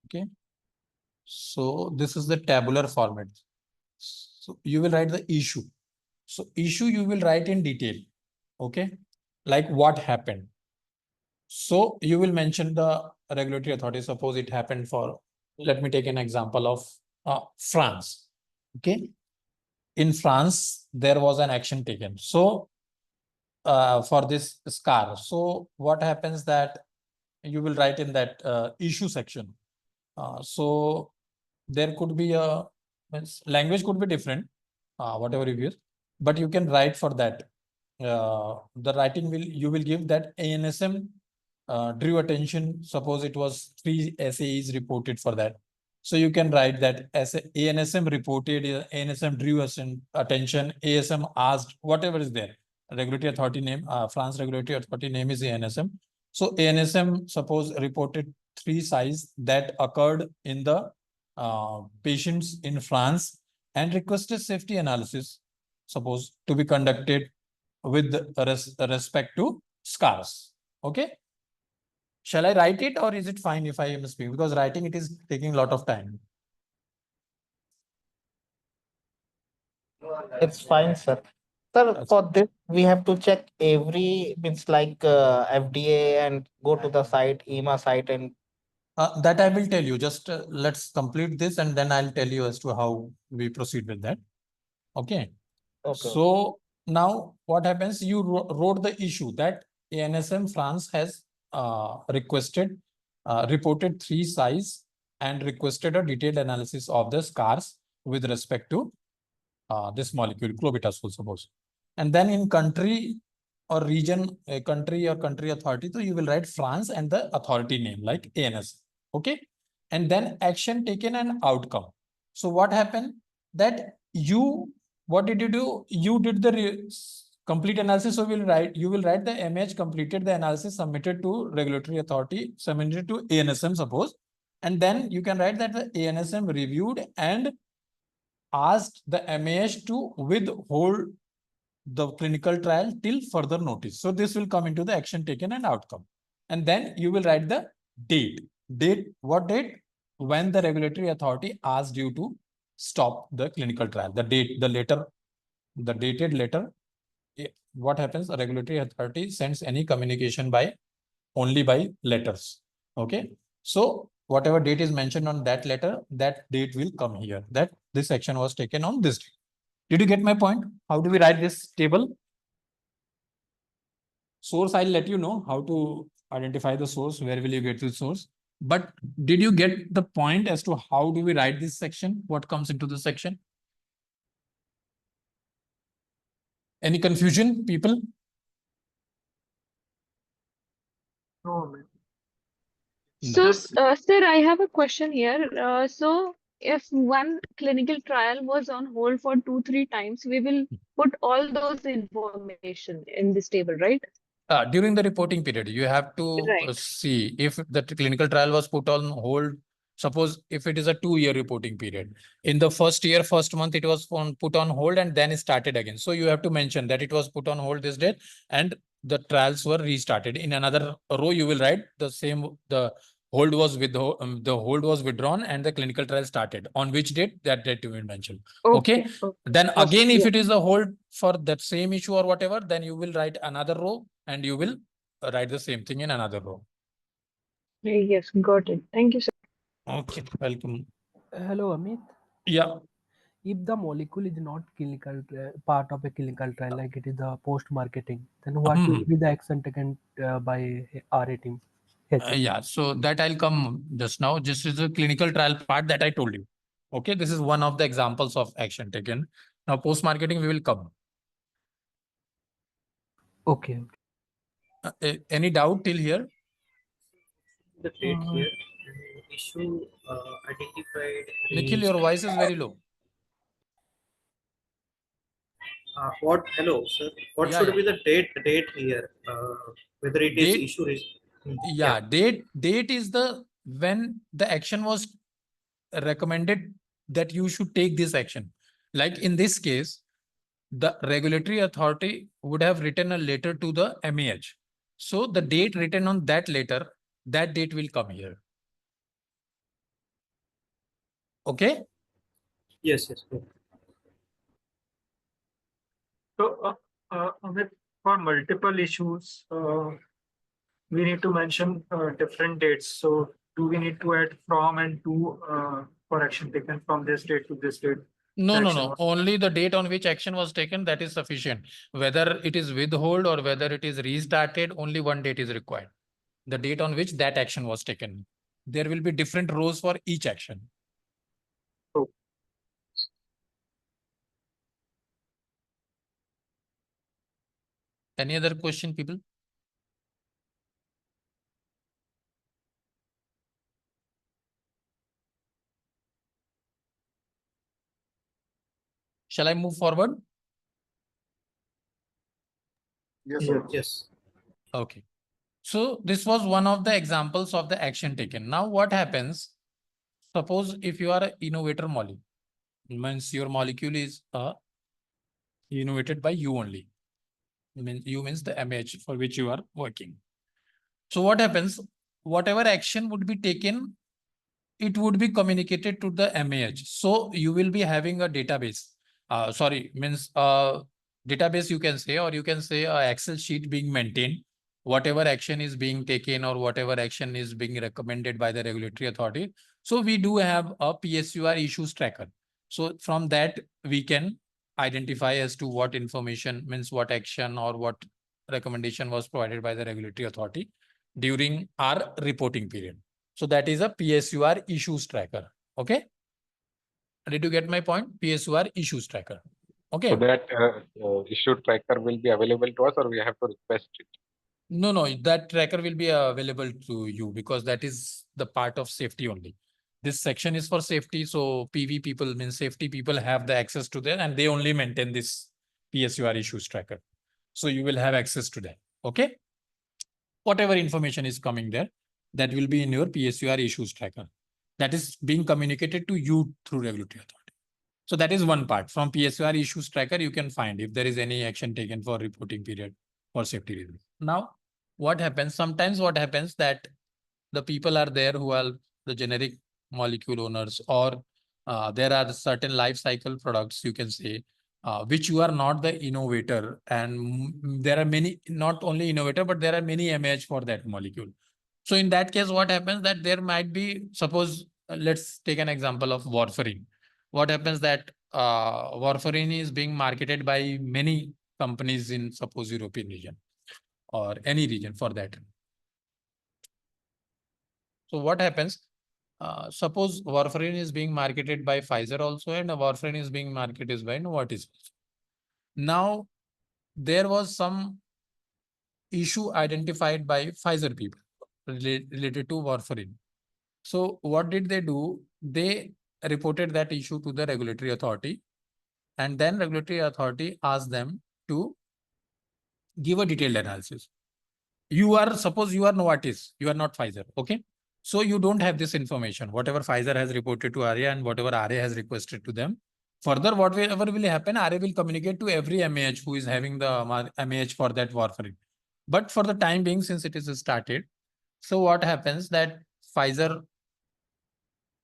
Okay. So this is the tabular format. So you will write the issue. So issue you will write in detail. Okay. Like what happened. So you will mention the regulatory authority. Suppose it happened for, let me take an example of France. Okay. In France, there was an action taken. So for this scar. So what happens that you will write in that issue section. So there could be a language could be different, whatever you use, but you can write for that. The writing will, you will give that ANSM drew attention. Suppose it was 3 SAEs reported for that. So you can write that as ANSM reported, ANSM drew attention, ASM asked, whatever is there. Regulatory authority name, France regulatory authority name is ANSM. So ANSM suppose reported 3 SAEs that occurred in the patients in France and requested safety analysis, suppose to be conducted with respect to scars. Okay. Shall I write it, or is it fine if I am speaking? Because writing it is taking a lot of time. It's fine, sir. Sir, for this, we have to check every, means like FDA and go to the site, EMA site, and that I will tell you. Just let's complete this and then I'll tell you as to how we proceed with that. Okay. okay. So now what happens? You wrote the issue that ANSM France has requested, reported 3 SAEs and requested a detailed analysis of the scars with respect to this molecule, clobetasol, suppose. And then in country or region, a country or country authority, so you will write France and the authority name like ANS. Okay. And then action taken and outcome. So what happened that what did you do? You did the complete analysis. So you will write the MH completed the analysis, submitted to regulatory authority, submitted to ANSM, suppose. And then you can write that the ANSM reviewed and asked the MAH to withhold the clinical trial till further notice. So this will come into the action taken and outcome. And then you will write the date. What date? When the regulatory authority asked you to stop the clinical trial. The date, the dated letter. What happens? The regulatory authority sends any communication only by letters. Okay. So whatever date is mentioned on that letter, that date will come here, that this action was taken on this date. Did you get my point? How do we write this table? Source, I'll let you know how to identify the source. Where will you get the source? But did you get the point as to how do we write this section? What comes into the section? Any confusion, people? No, So, sir, I have a question here. So, if one clinical trial was on hold for 2-3 times, we will put all those information in this table, right? During the reporting period, you have to Right. see if the clinical trial was put on hold. Suppose if it is a 2-year reporting period, in the first year, first month, it was put on hold and then it started again. So you have to mention that it was put on hold this date and the trials were restarted. In another row, you will write the same, the hold was the hold was withdrawn and the clinical trial started. On which date? That date you will mention. Okay. Then again, if it is a hold for that same issue or whatever, then you will write another row and you will write the same thing in another row. Yes, got it. Thank you, sir. Okay, welcome. Hello, Amit. Yeah. If the molecule is not part of a clinical trial, like it is the post-marketing, then what will be the action taken by RA team? Yeah, so that I'll come just now. This is the clinical trial part that I told you. Okay, this is one of the examples of action taken. Now, post-marketing, we will come. Okay. Any doubt till here? The date here, issue identified. Nikhil, your voice is very low. Hello, sir. What Yeah, should yeah. be the date here? Whether it is Date, issue is. yeah, date is the when the action was recommended that you should take this action. Like in this case, the regulatory authority would have written a letter to the MAH. So the date written on that letter, that date will come here. Okay? Yes, yes. So, with for multiple issues, we need to mention different dates. So, do we need to add from and to for action taken from this date to this date? No, The no, action no. was- Only the date on which action was taken, that is sufficient. Whether it is withhold or whether it is restarted, only one date is required. The date on which that action was taken. There will be different rows for each action. Oh. Any other question, people? Shall I move forward? Yes, sir. Yes. Okay. So this was one of the examples of the action taken. Now what happens? Suppose if you are an innovator molecule, means your molecule is innovated by you only. You means the MH for which you are working. So what happens? Whatever action would be taken, it would be communicated to the MAH. So you will be having a database. Database you can say, or you can say a Excel sheet being maintained. Whatever action is being taken or whatever action is being recommended by the regulatory authority. So we do have a PSUR issues tracker. So from that we can identify as to what information means what action or what recommendation was provided by the regulatory authority during our reporting period. So that is a PSUR issues tracker. Okay. Did you get my point? PSUR issues tracker. Okay. So that issue tracker will be available to us, or we have to request it? No, that tracker will be available to you because that is the part of safety only. This section is for safety. So PV people means safety people have the access to that and they only maintain this PSUR issues tracker. So you will have access to that. Okay. Whatever information is coming there, that will be in your PSUR issues tracker. That is being communicated to you through regulatory authority. So that is one part. From PSUR issues tracker, you can find if there is any action taken for reporting period for safety reasons. Now, what happens? Sometimes what happens that the people are there who are the generic molecule owners, or there are certain life cycle products, you can say, which you are not the innovator. And there are many, not only innovator, but there are many MH for that molecule. So in that case, what happens that there might be, suppose, let's take an example of warfarin. What happens that warfarin is being marketed by many companies in, suppose, European region or any region for that. So what happens? Suppose warfarin is being marketed by Pfizer also, and warfarin is being marketed by Novartis. Now, there was some issue identified by Pfizer people related to warfarin. So what did they do? They reported that issue to the regulatory authority, and then regulatory authority asked them to give a detailed analysis. Suppose you are Novartis, you are not Pfizer, okay? So you don't have this information, whatever Pfizer has reported to ARIA and whatever ARIA has requested to them. Further, whatever will happen, ARIA will communicate to every MAH who is having the MAH for that warfarin. But for the time being, since it is started, so what happens that Pfizer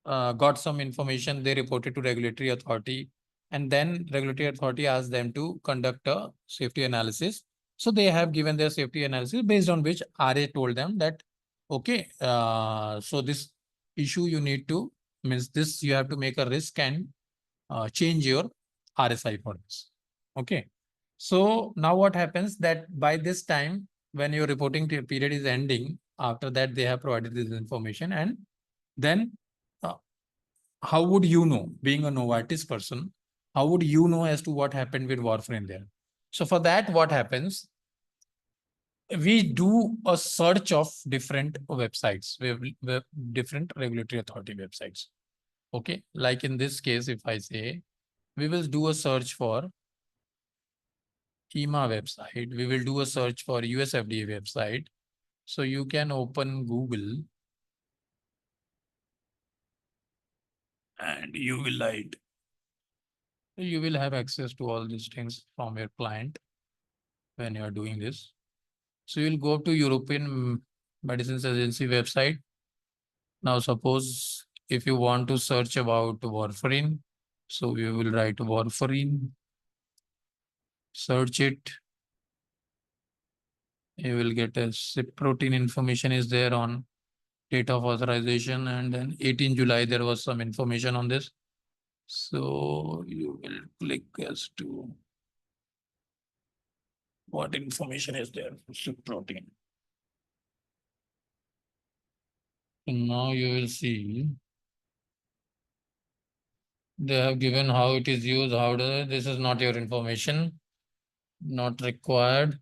got some information, they reported to regulatory authority, and then regulatory authority asked them to conduct a safety analysis. So they have given their safety analysis based on which RA told them that, okay, so this issue you need to, means this you have to make a risk and change your RSI for this. Okay. So now what happens that by this time, when your reporting period is ending, after that they have provided this information, and then how would you know, being a Novartis person, how would you know as to what happened with warfarin there? So for that, what happens? We do a search of different websites, different regulatory authority websites. Okay, like in this case, if I say, we will do a search for EMA website, we will do a search for US FDA website. So you can open Google and you will have access to all these things from your client when you are doing this. So you'll go to European Medicines Agency website. Now suppose if you want to search about warfarin, so you will write warfarin, search it. You will get a CYP protein information is there on date of authorization, and then 18 July there was some information on this. So you will click as to what information is there for CYP protein. And now you will see they have given how it is used, how does this is not your information, not required.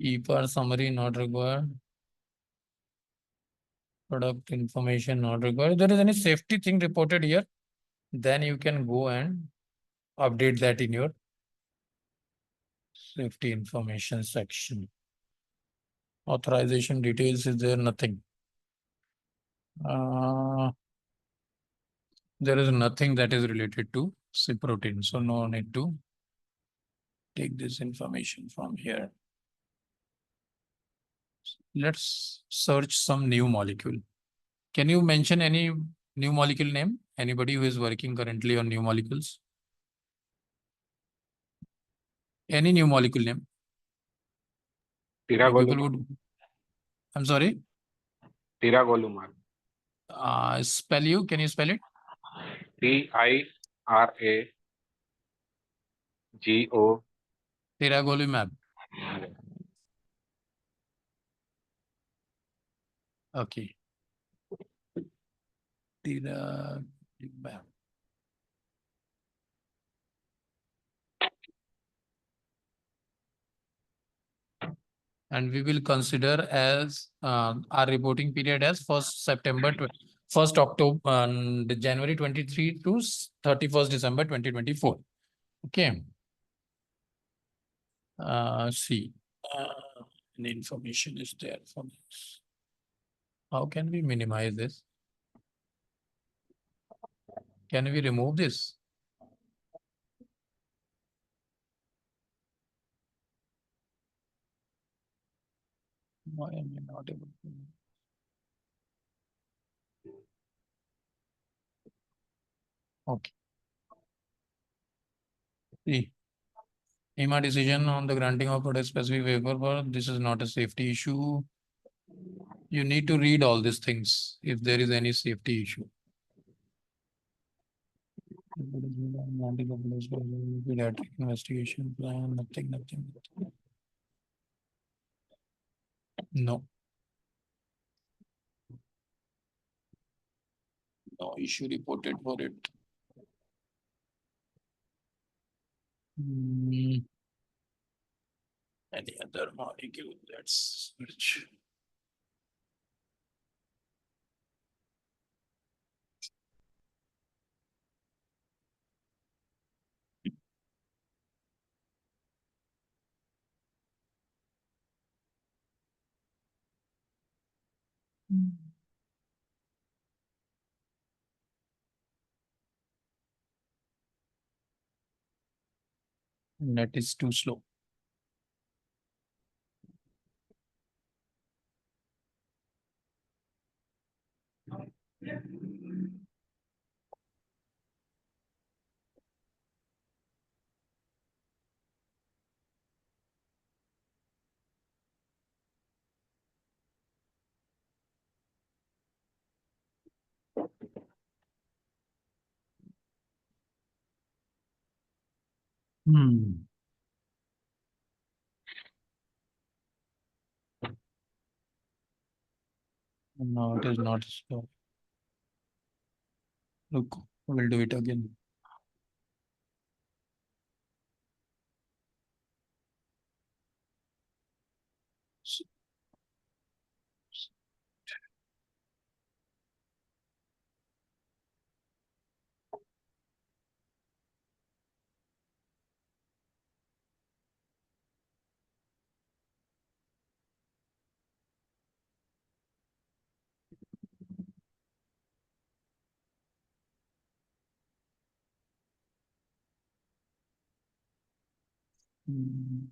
EPAR summary not required. Product information not required. If there is any safety thing reported here, then you can go and update that in your safety information section. Authorization details, is there nothing? There is nothing that is related to CYP protein, so no need to take this information from here. Let's search some new molecule. Can you mention any new molecule name? Anybody who is working currently on new molecules? Any new molecule name? People would. I'm sorry? Tiragolumab. Spell you, can you spell it? TIRAGO. Tiragolumab. Okay. Tiragolumab. And we will consider as our reporting period as 1st September, 1st October, January 23 to 31st December 2024. Okay. See, the information is there for this. How can we minimize this? Can we remove this? Why am I not able to? Okay. See, EMA decision on the granting of product specific waiver for this is not a safety issue. You need to read all these things if there is any safety issue. Pediatric investigation plan, nothing. No. No issue reported for it. Any other molecule? Let's search. Net is too slow. No, it is not slow. Look, we'll do it again. Some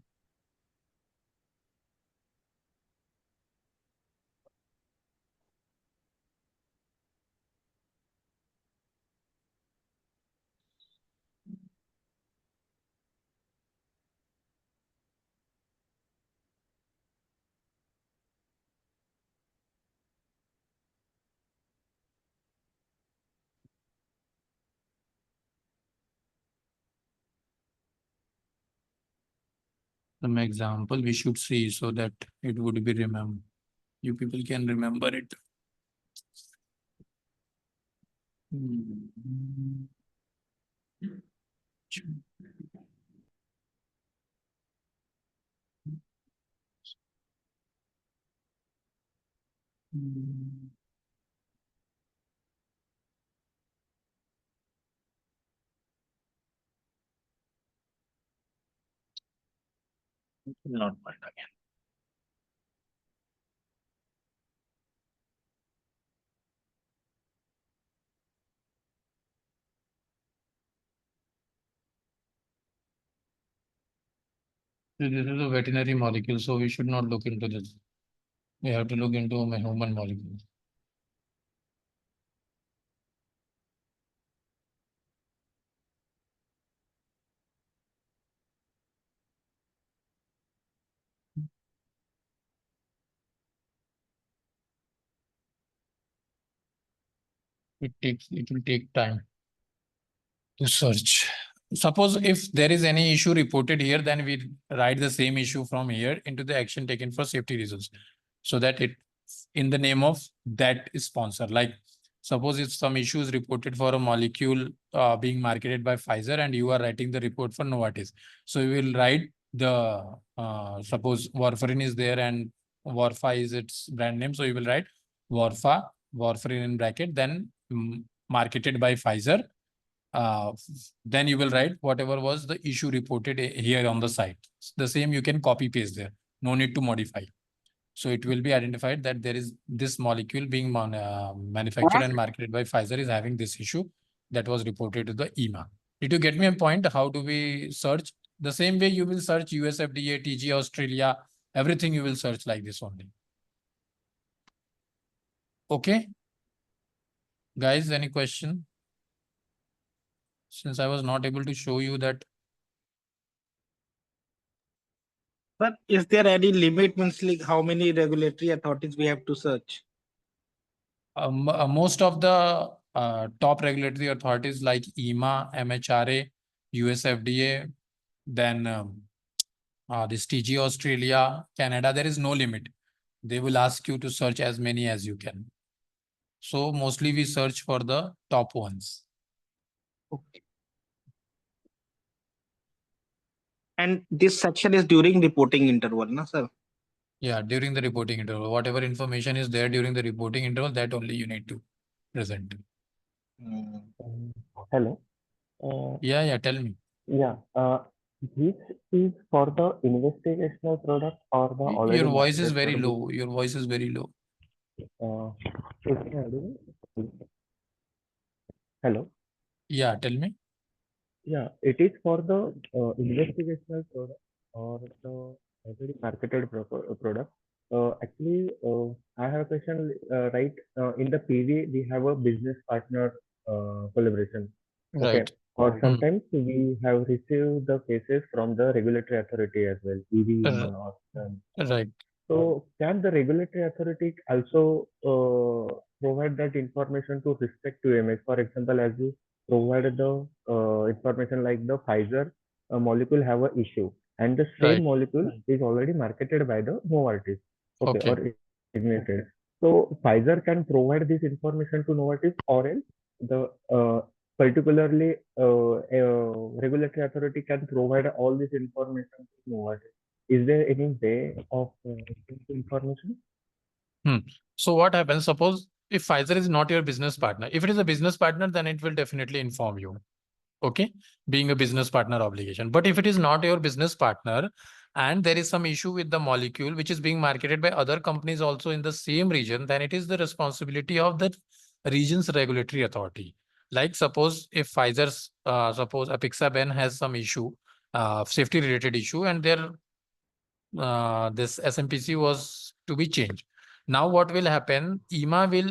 example we should see so that it would be remembered. You people can remember it. Not find again. This is a veterinary molecule, so we should not look into this. We have to look into a human molecule. It will take time to search. Suppose if there is any issue reported here, then we write the same issue from here into the action taken for safety reasons, so that it in the name of that sponsor. Like suppose if some issue is reported for a molecule being marketed by Pfizer and you are writing the report for Novartis. So you will write the suppose warfarin is there and Warfa is its brand name. So you will write Warfa, warfarin in bracket, then marketed by Pfizer. Then you will write whatever was the issue reported here on the site. The same you can copy paste there. No need to modify. So it will be identified that there is this molecule being manufactured and marketed by Pfizer is having this issue that was reported to the EMA. Did you get me a point? How do we search? The same way you will search US FDA, TG Australia, everything you will search like this only. Okay. Guys, any question? Since I was not able to show you that. But is there any limit, means like how many regulatory authorities we have to search? Most of the top regulatory authorities like EMA, MHRA, US FDA, then this TG Australia, Canada, there is no limit. They will ask you to search as many as you can. So mostly we search for the top ones. Okay. And this section is during reporting interval, na sir? Yeah, during the reporting interval, whatever information is there during the reporting interval, that only you need to present. Hello. Yeah, tell me. Yeah. This is for the investigational product or the already Your voice is marketed very product? low. Your voice is very low. Is it audible? Hello. Yeah, tell me. Yeah, it is for the investigational product or the already marketed product. Actually, I have a question. Right, in the PV, we have a business partner collaboration. Okay. Right. Or sometimes we have received the cases from the regulatory authority as well, EV or Right. so can the regulatory authority also provide that information to respective image? For example, as you provided the information like the Pfizer molecule have a issue and the same Right. molecule is already marketed by the Novartis, okay, Okay. or ignited. So Pfizer can provide this information to Novartis or else the particularly regulatory authority can provide all this information to Novartis. Is there any way of information? So what happens? Suppose if Pfizer is not your business partner, if it is a business partner, then it will definitely inform you. Okay, being a business partner obligation. But if it is not your business partner and there is some issue with the molecule which is being marketed by other companies also in the same region, then it is the responsibility of the region's regulatory authority. Like suppose if Pfizer's suppose Apixaben has some issue safety related issue, and their this SMPC was to be changed. Now what will happen? EMA will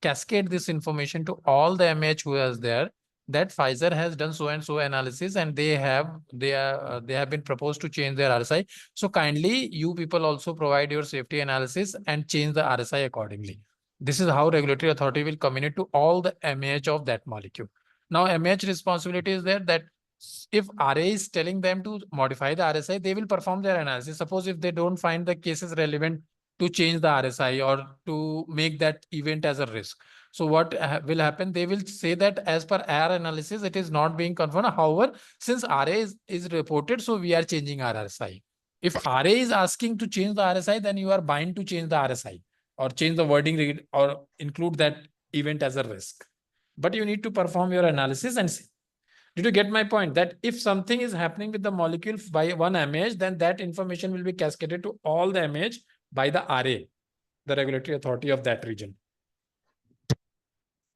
cascade this information to all the MH who is there, that Pfizer has done so and so analysis, and they have been proposed to change their RSI. So kindly you people also provide your safety analysis and change the RSI accordingly. This is how regulatory authority will communicate to all the MH of that molecule. Now MH responsibility is there that if RA is telling them to modify the RSI, they will perform their analysis. Suppose if they don't find the cases relevant to change the RSI or to make that event as a risk. So what will happen? They will say that as per our analysis, it is not being confirmed. However, since RA is reported, so we are changing our RSI. If RA is asking to change the RSI, then you are bound to change the RSI or change the wording or include that event as a risk. But you need to perform your analysis and see. Did you get my point? That if something is happening with the molecule by one MH, then that information will be cascaded to all the MH by the RA, the regulatory authority of that region.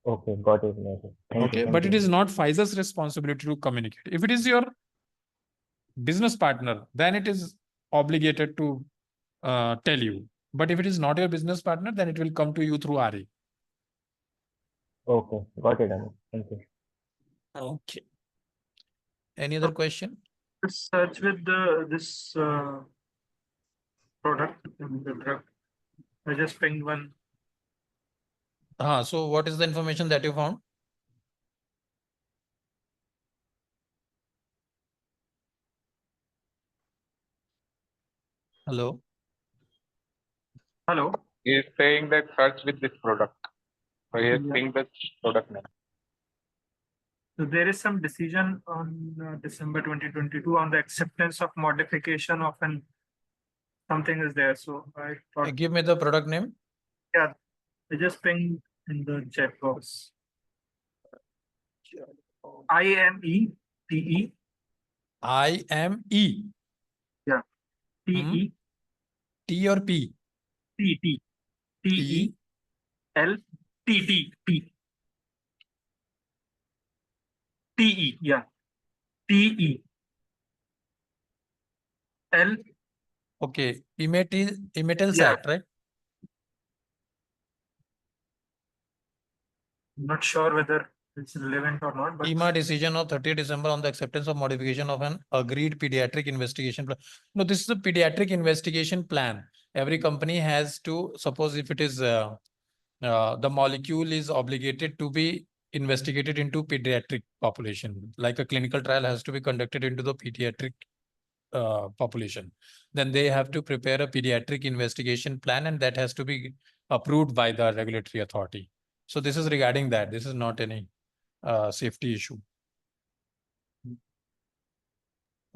Okay, got it. Thank you. But it is not Pfizer's responsibility to communicate. If it is your business partner, then it is obligated to tell you. But if it is not your business partner, then it will come to you through RA. Okay, got it. Thank you. Okay. Any other question? Let's search with this product and the drug. I just pinged one. So what is the information that you found? Hello. Hello. He is saying that search with this product. So he is saying the product name. So there is some decision on December 2022 on the acceptance of modification of something is there. So I thought. Give me the product name. Yeah, I just pinged in the chat box. IME TE. IME. Yeah. TE. T or P? TT. TE. L. TT. P. TE. Yeah. TE. L. Okay. Imetelsat, right? I'm not sure whether it's relevant or not. But EMA decision of 30 December on the acceptance of modification of an agreed pediatric investigation plan. No, this is a pediatric investigation plan. Every company has to, suppose if it is the molecule is obligated to be investigated into pediatric population, like a clinical trial has to be conducted into the pediatric population. Then they have to prepare a pediatric investigation plan, and that has to be approved by the regulatory authority. So this is regarding that. This is not any safety issue.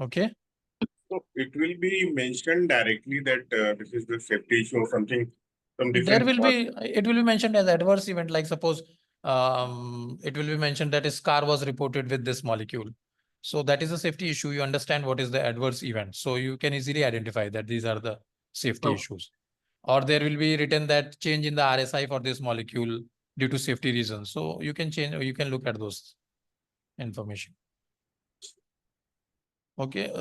Okay. So it will be mentioned directly that this is the safety issue or something. It will be mentioned as adverse event. Like suppose it will be mentioned that a scar was reported with this molecule. So that is a safety issue. You understand what is the adverse event. So you can easily identify that these are the safety issues. Or there will be written that change in the RSI for this molecule due to safety reasons. So you can change, or you can look at those information. Okay,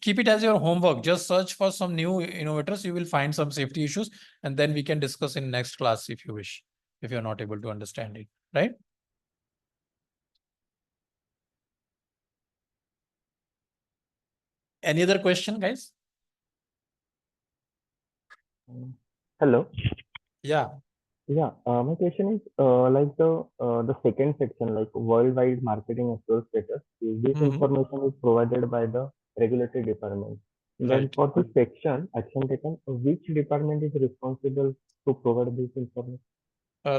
keep it as your homework. Just search for some new innovators. You will find some safety issues, and then we can discuss in next class if you wish, if you're not able to understand it, right? Any other question, guys? Hello. Yeah. Yeah, my question is like the second section, like worldwide marketing approval status. This information is provided by the regulatory department. Then for this section, action taken, which department is responsible to provide this information?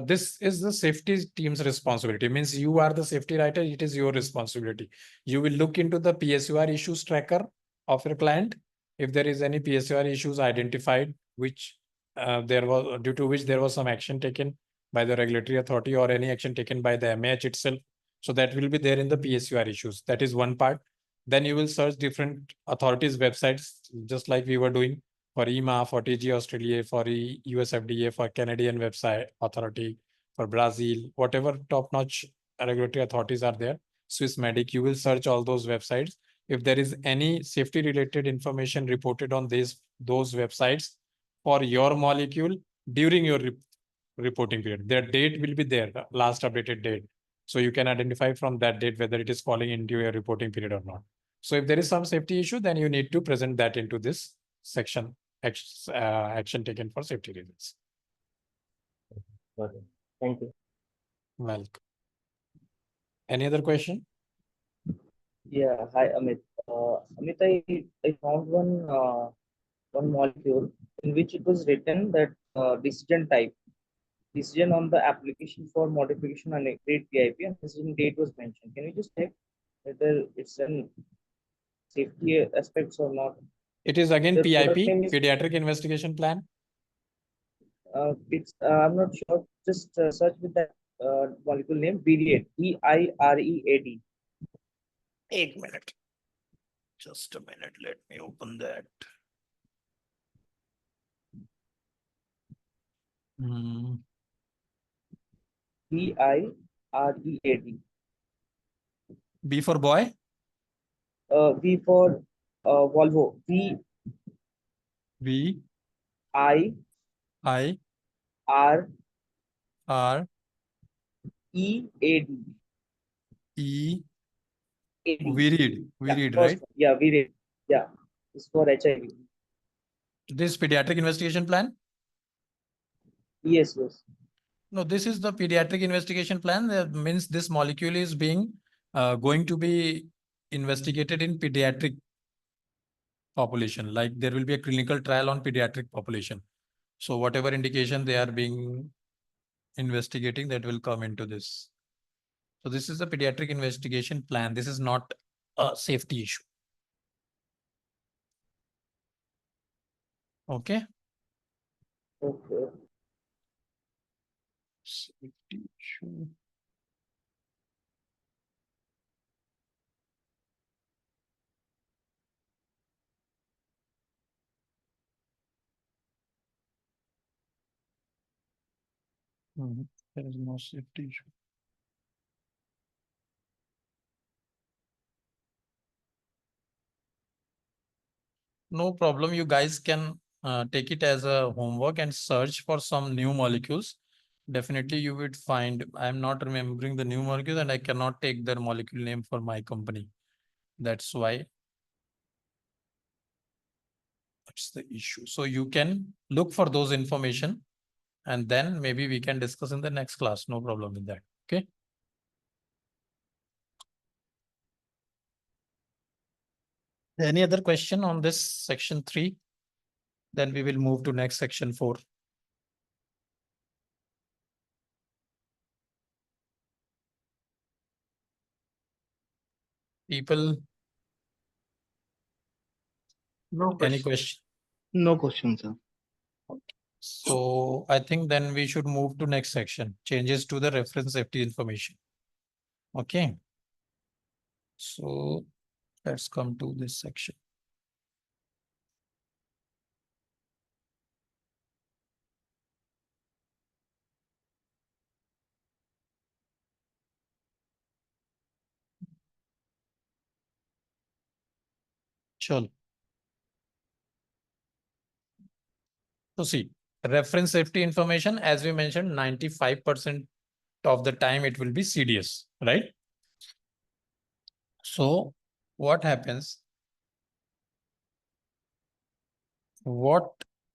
This is the safety team's responsibility. Means you are the safety writer. It is your responsibility. You will look into the PSUR issues tracker of your client. If there is any PSUR issues identified, which there was due to which there was some action taken by the regulatory authority or any action taken by the MH itself. So that will be there in the PSUR issues. That is one part. Then you will search different authorities' websites, just like we were doing for EMA, for TG Australia, for US FDA, for Canadian website authority, for Brazil, whatever top-notch regulatory authorities are there, Swiss Medic, you will search all those websites. if there is any safety related information reported on those websites for your molecule during your reporting period. Their date will be there, the last updated date. So you can identify from that date whether it is falling into your reporting period or not. So if there is some safety issue, then you need to present that into this section, action taken for safety reasons. Got it. Thank you. Welcome. Any other question? Yeah, hi Amit. Amit, I found one molecule in which it was written that decision on the application for modification on a grade PIP and decision date was mentioned. Can you just check whether it's an safety aspects or not? It is again The PIP, product name is Pediatric Investigation Plan. I'm not sure. Just search with that molecule name BREAD, EIREAD. 1 minute. Just a minute. Let me open that. BIREAD. B for boy. V for Volvo. V I I R R EAD. E. AD. We read, First right? one. Yeah, we read. Yeah, it's for HIV. This pediatric investigation plan. Yes, yes. No, this is the pediatric investigation plan. That means this molecule is being going to be investigated in pediatric population. Like there will be a clinical trial on pediatric population. So whatever indication they are being investigating, that will come into this. So this is a pediatric investigation plan. This is not a safety issue. Okay. Okay. Safety issue. There is no safety issue. No problem. You guys can take it as a homework and search for some new molecules. Definitely you would find, I'm not remembering the new molecules and I cannot take their molecule name for my company. That's why that's the issue. So you can look for those information and then maybe we can discuss in the next class. No problem with that. Okay. Any other question on this section 3? Then we will move to next section 4. People? No question. Any question? No question, sir. So I think then we should move to next section, changes to the reference safety information. Okay. So let's come to this section. Chalo. So see, reference safety information, as we mentioned, 95% of the time it will be CDS, right? So what happens? What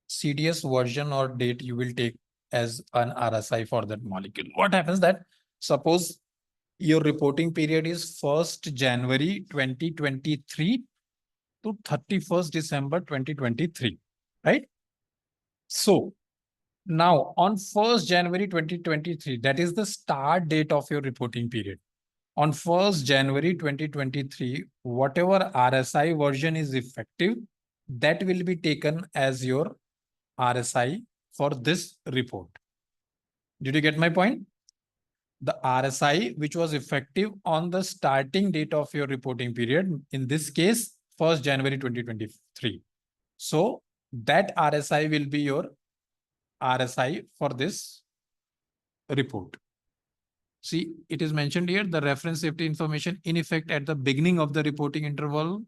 CDS version or date you will take as an RSI for that molecule? What happens that suppose your reporting period is 1st January 2023 to 31st December 2023, right? So now on 1st January 2023, that is the start date of your reporting period. On 1st January 2023, whatever RSI version is effective, that will be taken as your RSI for this report. Did you get my point? The RSI which was effective on the starting date of your reporting period, in this case, 1st January 2023. So that RSI will be your RSI for this report. See, it is mentioned here, the reference safety information in effect at the beginning of the reporting interval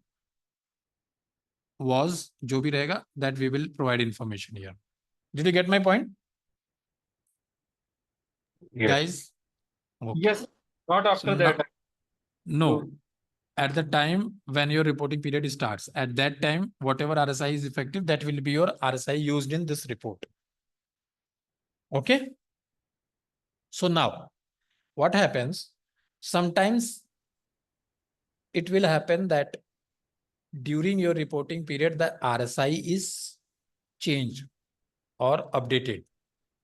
was जो भी रहेगा, that we will provide information here. Did you get my point? Yes. Guys? Okay. Yes, not after So that. No. At the time when your reporting period starts, at that time, whatever RSI is effective, that will be your RSI used in this report. Okay? So now, what happens? Sometimes it will happen that during your reporting period, the RSI is changed or updated.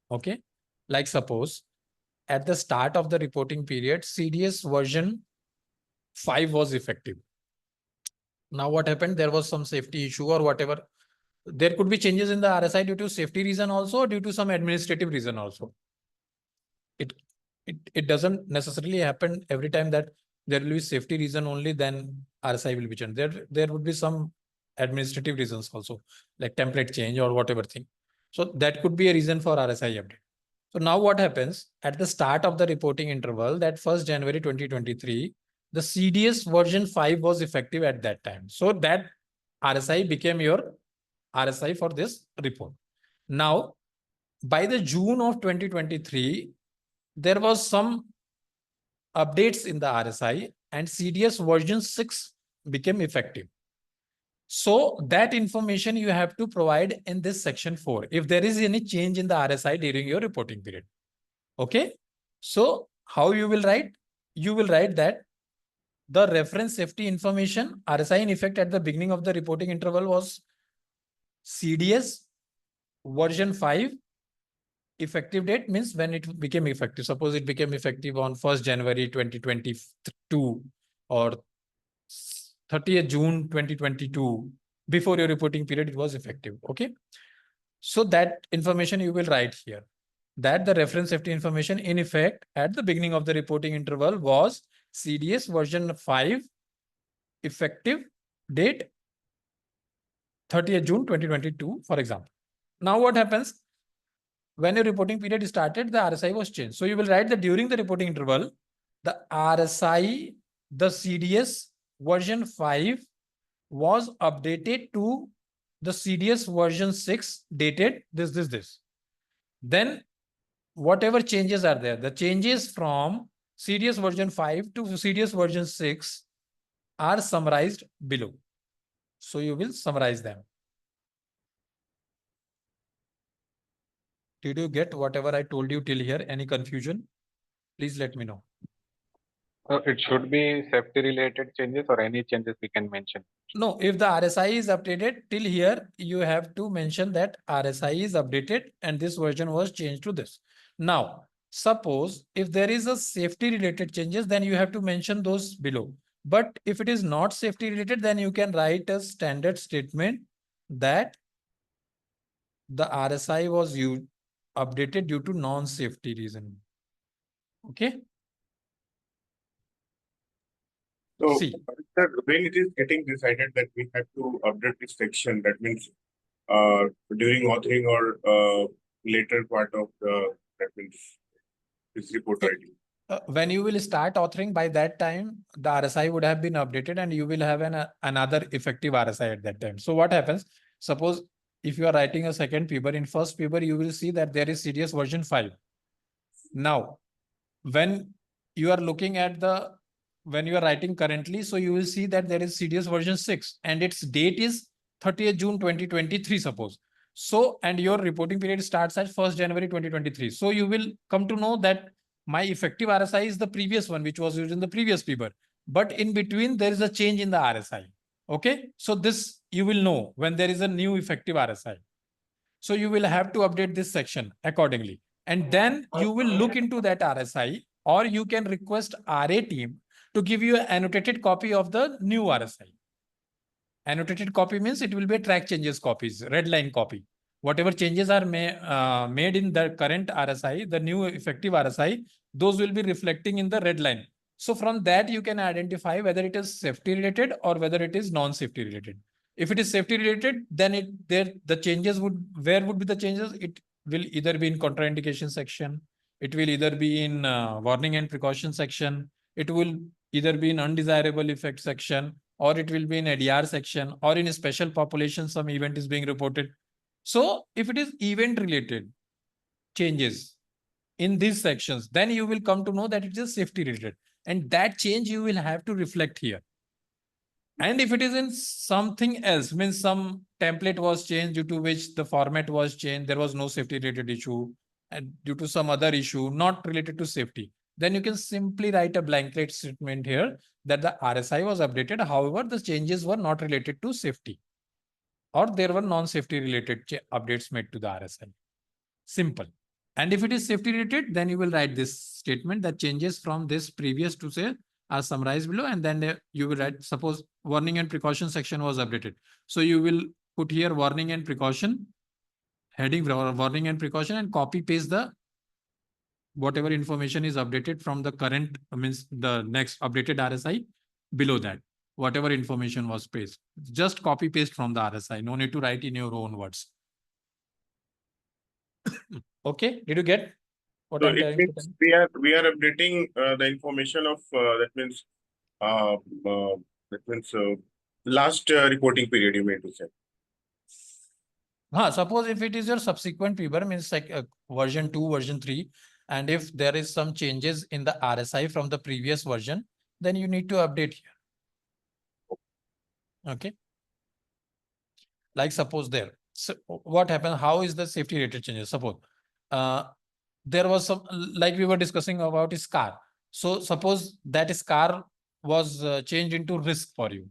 Okay? Like suppose at the start of the reporting period, CDS version 5 was effective. Now what happened? There was some safety issue or whatever. There could be changes in the RSI due to safety reason also, or due to some administrative reason also. It doesn't necessarily happen every time that there will be safety reason only, then RSI will be changed. There would be some administrative reasons also, like template change or whatever thing. So that could be a reason for RSI update. So now what happens at the start of the reporting interval, that 1st January 2023, the CDS version 5 was effective at that time. So that RSI became your RSI for this report. Now, by the June of 2023, there was some updates in the RSI and CDS version 6 became effective. So that information you have to provide in this section 4 if there is any change in the RSI during your reporting period. Okay. So how you will write? You will write that the reference safety information RSI in effect at the beginning of the reporting interval was CDS version 5. Effective date means when it became effective. Suppose it became effective on 1st January 2022 or 30th June 2022. Before your reporting period, it was effective. Okay. So that information you will write here. That the reference safety information in effect at the beginning of the reporting interval was CDS version 5, effective date 30th June 2022, for example. Now what happens? When your reporting period started, the RSI was changed. So you will write that during the reporting interval, the RSI, the CDS version 5 was updated to the CDS version 6 dated this. Then whatever changes are there, the changes from CDS version 5 to CDS version 6 are summarized below. So you will summarize them. Did you get whatever I told you till here? Any confusion? Please let me know. It should be safety related changes or any changes we can mention. No, if the RSI is updated till here, you have to mention that RSI is updated and this version was changed to this. Now, suppose if there is a safety related changes, then you have to mention those below. But if it is not safety related, then you can write a standard statement that the RSI was updated due to non-safety reason. Okay. So, sir, when it is getting decided that we have to update this section, that means during authoring or later part of that means this report writing. When you will start authoring, by that time, the RSI would have been updated and you will have another effective RSI at that time. So what happens? Suppose if you are writing a second PBR, in first PBR, you will see that there is CDS version 5. Now, when you are looking at when you are writing currently, so you will see that there is CDS version 6 and its date is 30th June 2023, suppose. So, and your reporting period starts at 1st January 2023. So you will come to know that my effective RSI is the previous one, which was used in the previous PBR. But in between, there is a change in the RSI. Okay. So this you will know when there is a new effective RSI. So you will have to update this section accordingly. And then you will look into that RSI, or you can request RA team to give you an annotated copy of the new RSI. Annotated copy means it will be a track changes copies, red line copy. Whatever changes are made in the current RSI, the new effective RSI, those will be reflecting in the red line. So from that, you can identify whether it is safety related or whether it is non-safety related. If it is safety related, then the changes where would be the changes? It will either be in contraindication section, It will either be in warning and precaution section. It will either be in undesirable effect section, or it will be in ADR section, or in a special population, some event is being reported. So if it is event related changes in these sections, then you will come to know that it is safety related, and that change you will have to reflect here. And if it is in something else, means some template was changed due to which the format was changed, there was no safety related issue, and due to some other issue not related to safety, then you can simply write a blanket statement here that the RSI was updated. However, the changes were not related to safety, or there were non-safety related updates made to the RSI. Simple. And if it is safety related, then you will write this statement that changes from this previous to say are summarized below, and then you will write, suppose warning and precaution section was updated. So you will put here warning and precaution, heading warning and precaution, and copy paste the whatever information is updated from the current, means the next updated RSI below that. Whatever information was pasted, just copy paste from the RSI. No need to write in your own words. Okay, did you get what So I'm it trying to means tell? we are updating the information of uh, that means last reporting period, you mean to say. Suppose if it is your subsequent PBRER, means like version 2, version 3, and if there is some changes in the RSI from the previous version, then you need to update here. Okay. Like suppose there. So what happened? How is the safety related changes? Suppose there was some, like we were discussing about is car. So suppose that is car was changed into risk for you,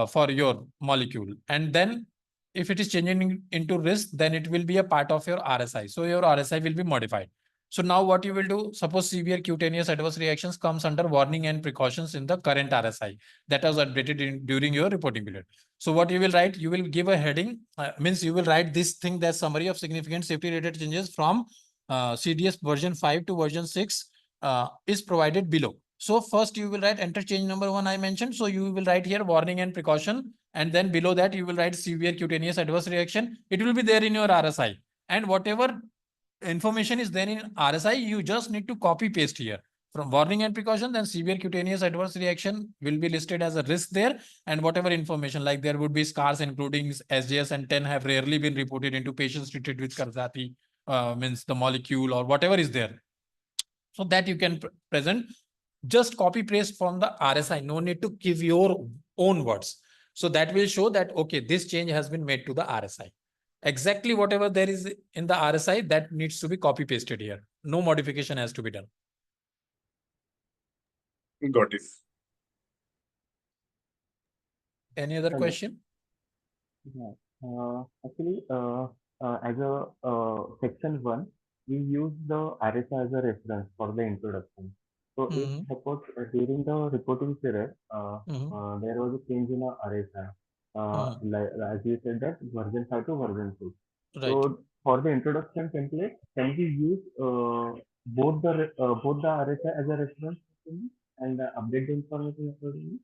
for your molecule. And then if it is changing into risk, then it will be a part of your RSI. So your RSI will be modified. So now what you will do, suppose severe cutaneous adverse reactions comes under warning and precautions in the current RSI that was updated during your reporting period. So what you will write, you will give a heading, means you will write this thing, that summary of significant safety related changes from CDS version 5 to version 6 is provided below. So first you will write enter change number 1 I mentioned. So you will write here warning and precaution, and then below that you will write severe cutaneous adverse reaction. It will be there in your RSI, and whatever information is there in RSI, you just need to copy paste here. From warning and precaution, then severe cutaneous adverse reaction will be listed as a risk there, and whatever information, like there would be scars including SJS and 10 have rarely been reported into patients treated with Karzati, means the molecule or whatever is there. So that you can present, just copy paste from the RSI, no need to give your own words. So that will show that, okay, this change has been made to the RSI. Exactly whatever there is in the RSI, that needs to be copy pasted here. No modification has to be done. Got it. Any other question? Yeah. Actually, as a section 1, we use the RSI as a reference for the introduction. So if suppose during the reporting period, there was a change in our RSI, like as you said that version 5 to version 6. Right. So for the introduction template, can we use both the RSI as a reference and update the information accordingly?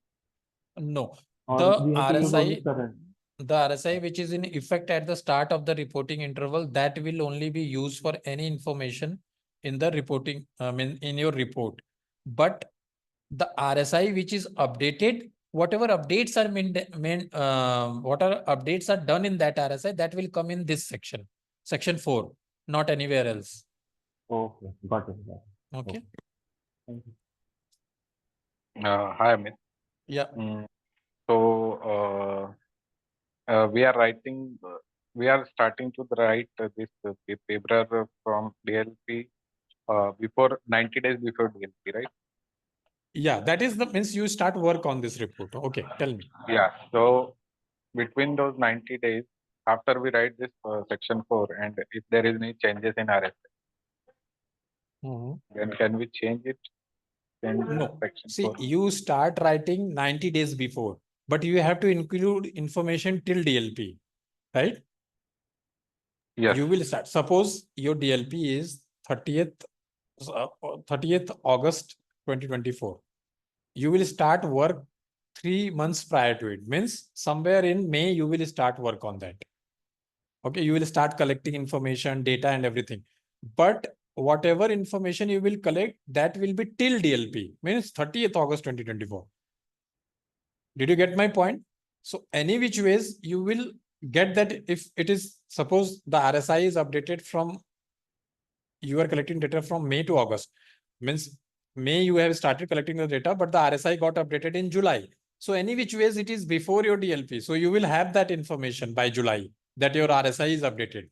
No, Or the we have to use only RSI, current? the RSI which is in effect at the start of the reporting interval, that will only be used for any information in the reporting, in your report. But the RSI which is updated, whatever updates are whatever updates are done in that RSI, that will come in this section, section 4, not anywhere else. Okay, got it. Okay. Thank you. Hi, Amit. Yeah. So we are writing, we are starting to write this paper from DLP before 90 days before DLP, right? Yeah, that is the means you start work on this report. Okay, tell me. Yeah. So between those 90 days, after we write this section 4, and if there is any changes in RSI, then can we change it? No, section see, 4? you start writing 90 days before, but you have to include information till DLP, right? Yes. You will start. Suppose your DLP is 30th August 2024. You will start work 3 months prior to it. Means somewhere in May, you will start work on that. Okay, you will start collecting information, data and everything. But whatever information you will collect, that will be till DLP, means 30th August 2024. Did you get my point? So any which ways you will get that if it is, suppose the RSI is updated from, you are collecting data from May to August, means May you have started collecting the data, but the RSI got updated in July. So any which ways it is before your DLP. So you will have that information by July that your RSI is updated.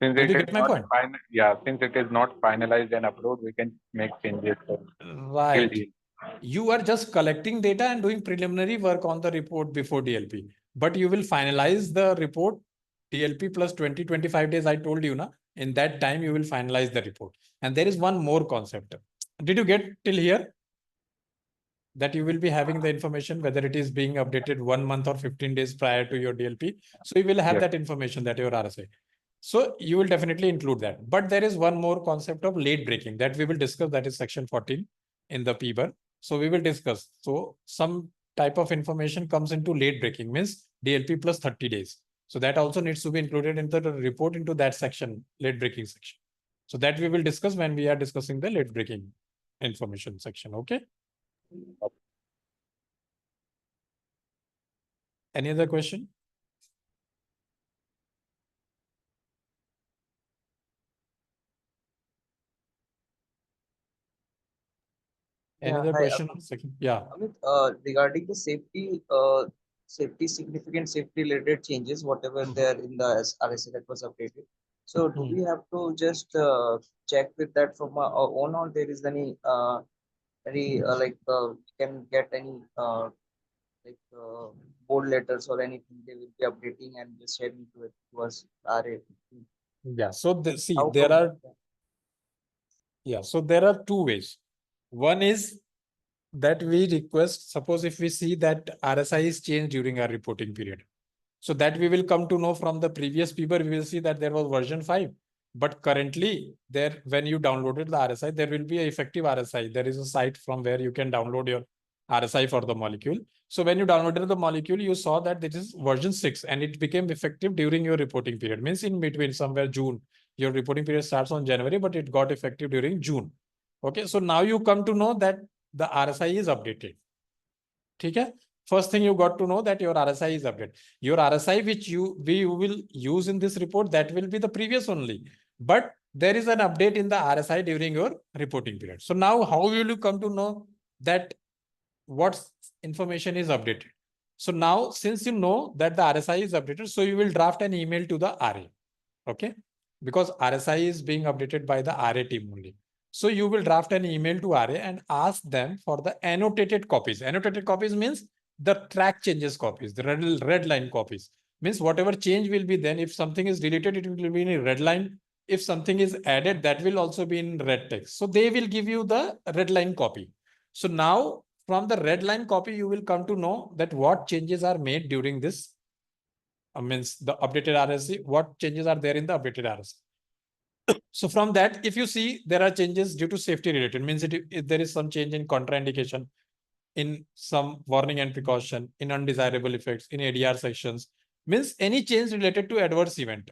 Since Did it you is get my not point? since it is not finalized and approved, we can make changes. Right. You are just collecting data and doing preliminary work on the report before DLP, but you will finalize the report DLP plus 20-25 days. I told you, na, in that time you will finalize the report. And there is one more concept. Did you get till here? That you will be having the information whether it is being updated 1 month or 15 days prior to your DLP. So you will have that information, that your RSI. So you will definitely include that. But there is one more concept of late breaking that we will discuss, that is section 14 in the PBRER. So we will discuss. So some type of information comes into late breaking, means DLP plus 30 days. So that also needs to be included in the report into that section, late breaking section. So that we will discuss when we are discussing the late breaking information section. Okay. Any other question? Any other question? Second. Yeah. Amit, regarding the safety, significant safety related changes, whatever there in the RSA that was updated. So do we have to just check with that from our own, or there is any can get any board letters or anything they will be updating and just sharing to us RA? Yeah. So there are. Yeah. So there are two ways. One is that we request, suppose if we see that RSI is changed during our reporting period. So that we will come to know from the previous PBRER, we will see that there was version 5. But currently there, when you downloaded the RSI, there will be an effective RSI. There is a site from where you can download your RSI for the molecule. So when you downloaded the molecule, you saw that this is version 6 and it became effective during your reporting period. Means in between somewhere June, your reporting period starts on January, but it got effective during June. Okay. So now you come to know that the RSI is updated. Okay. First thing you got to know that your RSI is updated. Your RSI, which you will use in this report, that will be the previous only. But there is an update in the RSI during your reporting period. So now how will you come to know that what information is updated? So now, since you know that the RSI is updated, so you will draft an email to the RA. Okay. Because RSI is being updated by the RA team only. So you will draft an email to RA and ask them for the annotated copies. Annotated copies means the track changes copies, the red line copies. Means whatever change will be then, if something is deleted, it will be in a red line. If something is added, that will also be in red text. So they will give you the red line copy. So now from the red line copy, you will come to know that what changes are made during this means the updated RSI, what changes are there in the updated RSI. So from that, if you see there are changes due to safety related, means if there is some change in contraindication, in some warning and precaution, in undesirable effects, in ADR sections, means any change related to adverse event.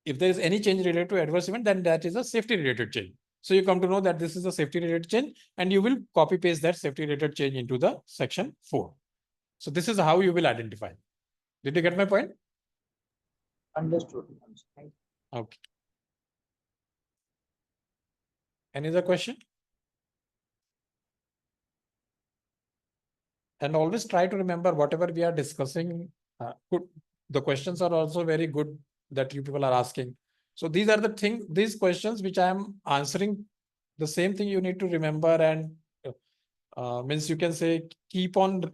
If there is any change related to adverse event, then that is a safety related change. So you come to know that this is a safety related change and you will copy paste that safety related change into the section 4. So this is how you will identify. Did you get my point? Understood. Okay. Any other question? And always try to remember whatever we are discussing. The questions are also very good that you people are asking. So these are the things, these questions which I am answering, the same thing you need to remember, and means you can say keep on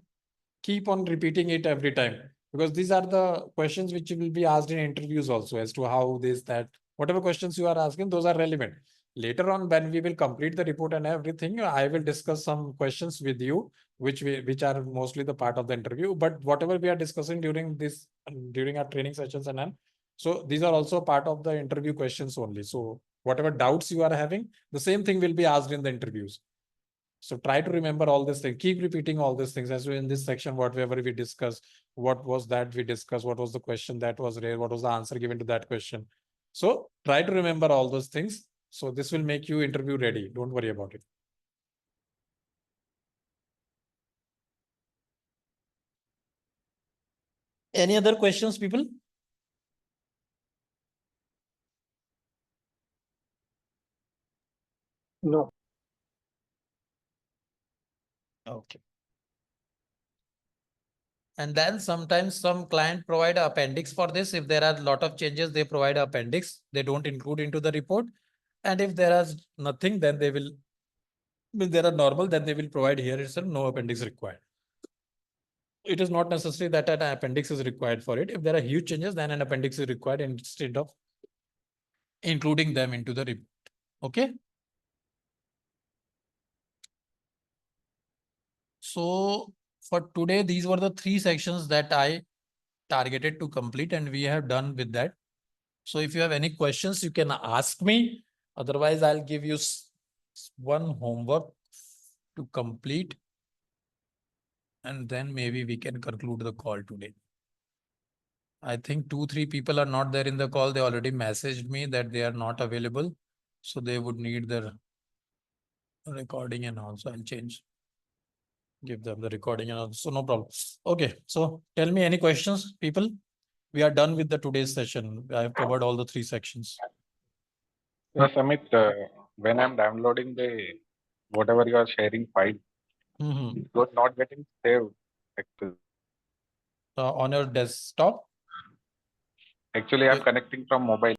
repeating it every time, because these are the questions which will be asked in interviews also, as to how this, that, whatever questions you are asking, those are relevant. Later on, when we will complete the report and everything, I will discuss some questions with you, which are mostly the part of the interview. But whatever we are discussing during our training sessions and so these are also part of the interview questions only. So whatever doubts you are having, the same thing will be asked in the interviews. So try to remember all these things. Keep repeating all these things. As in this section, whatever we discussed, what was that we discussed, what was the question that was raised, what was the answer given to that question. So try to remember all those things. So this will make you interview ready. Don't worry about it. Any other questions, people? No. Okay. And then sometimes some client provide an appendix for this. If there are a lot of changes, they provide an appendix. They don't include into the report. And if there is nothing, then they will, if there are normal, then they will provide here itself, no appendix required. It is not necessary that an appendix is required for it. If there are huge changes, then an appendix is required instead of including them into the report. Okay. So for today, these were the 3 sections that I targeted to complete, and we have done with that. So if you have any questions, you can ask me. Otherwise, I'll give you one homework to complete. And then maybe we can conclude the call today. I think 2-3 people are not there in the call. They already messaged me that they are not available. So they would need the recording and also I'll change. Give them the recording and also no problem. Okay. So tell me any questions, people. We are done with the today's session. I have covered all the 3 sections. Yes, Amit, when I'm downloading the whatever you are sharing file, it was not getting saved actually. On your desktop? Actually, I'm connecting from mobile.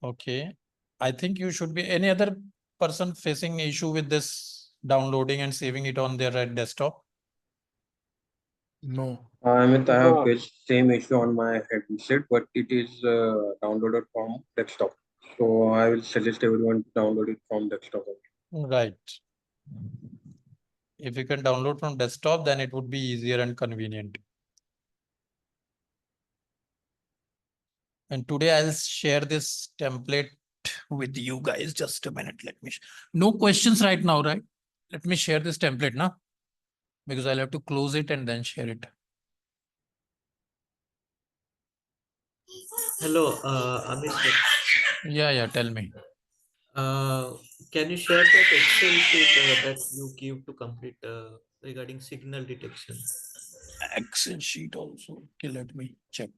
Okay. I think you should be any other person facing issue with this downloading and saving it on their desktop? No. I have faced same issue on my headset, but it is downloaded from desktop. So I will suggest everyone to download it from desktop. Right. If you can download from desktop, then it would be easier and convenient. And today I'll share this template with you guys. Just a minute. Let me. No questions right now, right? Let me share this template now, because I'll have to close it and then share it. Hello, Amit sir. Yeah, tell me. Can you share that Excel sheet that you give to complete regarding signal detection? Excel sheet also. Okay, let me check.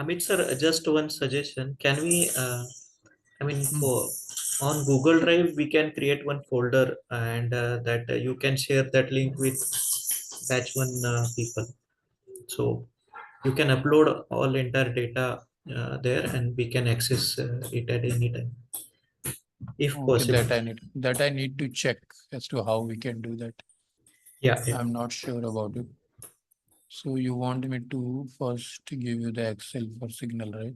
Amit sir, just one suggestion. Can we, for on Google Drive, we can create one folder and that you can share that link with batch one people. So you can upload all entire data there and we can access it at any time. If possible. That I need to check as to how we can do that. Yeah. I'm not sure about it. So you want me to first give you the Excel for signal, right?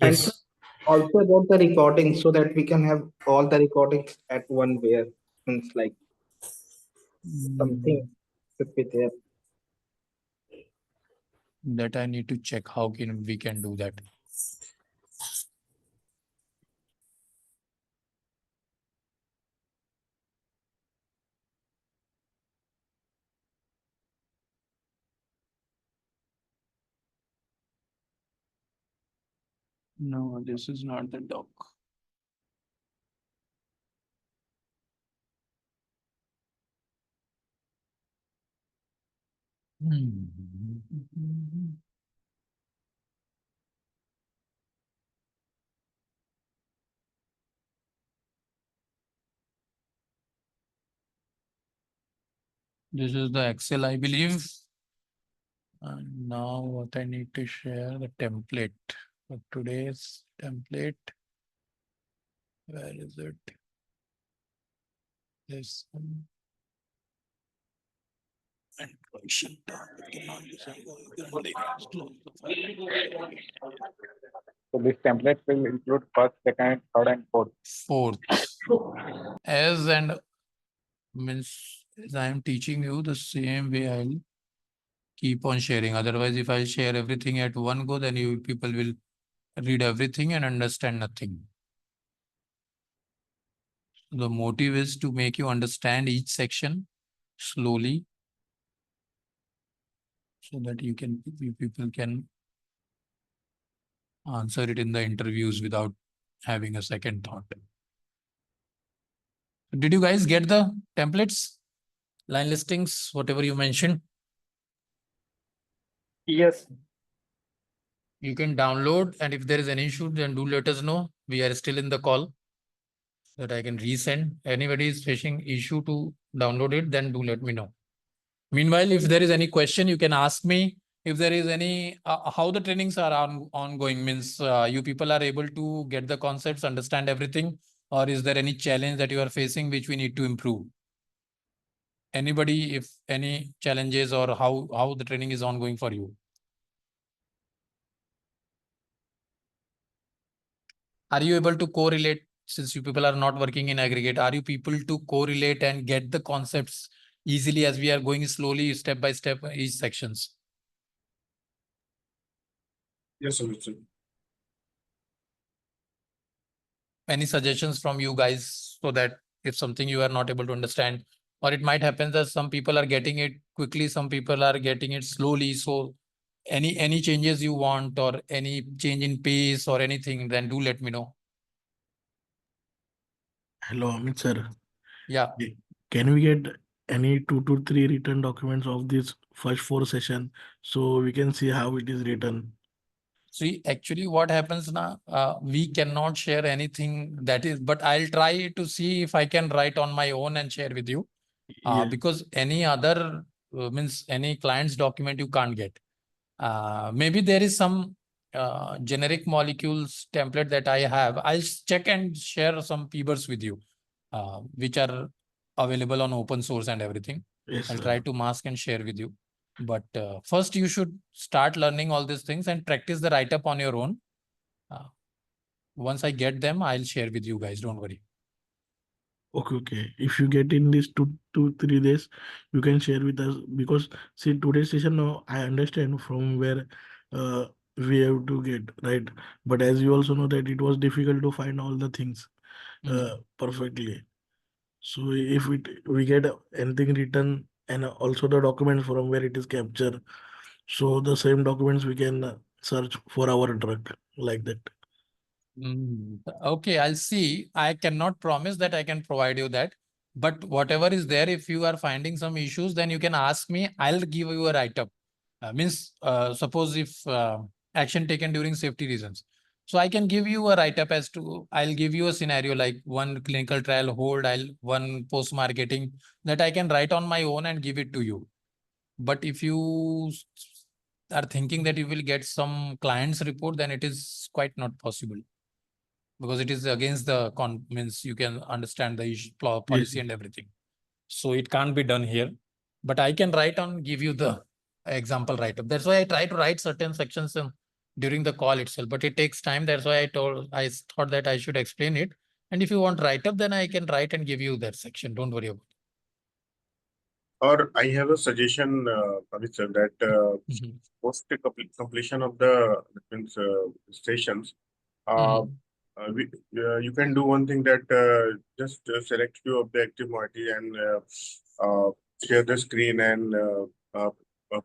Yes. And also about the recording, so that we can have all the recordings at one where means like something should be there. That I need to check how we can do that. No, this is not the doc. This is the Excel, I believe. And now what I need to share, the template for today's template. Where is it? This one. So this template will include first, second, third, and fourth. Fourth. As and means As I am teaching you the same way, I'll keep on sharing. Otherwise, if I share everything at one go, then you people will read everything and understand nothing. The motive is to make you understand each section slowly so that you people can answer it in the interviews without having a second thought. Did you guys get the templates, line listings, whatever you mentioned? Yes. You can download, and if there is any issue, then do let us know. We are still in the call so that I can resend. Anybody is facing issue to download it, then do let me know. Meanwhile, if there is any question, you can ask me. If there is any, how the trainings are ongoing, means you people are able to get the concepts, understand everything, or is there any challenge that you are facing which we need to improve? Anybody, if any challenges or how the training is ongoing for you? Are you able to correlate, since you people are not working in aggregate, are you people to correlate and get the concepts easily as we are going slowly, step by step, each sections? Yes, sir. Any suggestions from you guys so that if something you are not able to understand, or it might happen that some people are getting it quickly, some people are getting it slowly. So any changes you want or any change in pace or anything, then do let me know. Hello, Amit sir. Yeah. Can we get any 2 to 3 written documents of this first 4 session so we can see how it is written? See, actually what happens now, we cannot share anything that is, but I'll try to see if I can write on my own and share with you. Yeah. Because any other means any client's document you can't get. Maybe there is some generic molecules template that I have. I'll check and share some PBRs with you, which are available on open source and everything. Yes, I'll sir. try to mask and share with you. But first you should start learning all these things and practice the write-up on your own. Once I get them, I'll share with you guys. Don't worry. Okay. If you get in these 2 to 3 days, you can share with us, because see today's session now I understand from where we have to get right. But as you also know that it was difficult to find all the things perfectly. So if we get anything written and also the documents from where it is captured, so the same documents we can search for our drug like that. Okay, I'll see. I cannot promise that I can provide you that. But whatever is there, if you are finding some issues, then you can ask me. I'll give you a write-up. Suppose if action taken during safety reasons. So I can give you a write-up as to, I'll give you a scenario like one clinical trial hold, one post-marketing that I can write on my own and give it to you. But if you are thinking that you will get some client's report, then it is quite not possible. Because it is against the means you can understand the issue, policy and everything. So it can't be done here. But I can write on, give you the example write-up. That's why I try to write certain sections during the call itself. But it takes time. That's why I thought that I should explain it. And if you want write-up, then I can write and give you that section. Don't worry about it. Or I have a suggestion, Amit sir, that post completion of the sessions, you can do one thing, that just select few of the active moiety and share the screen and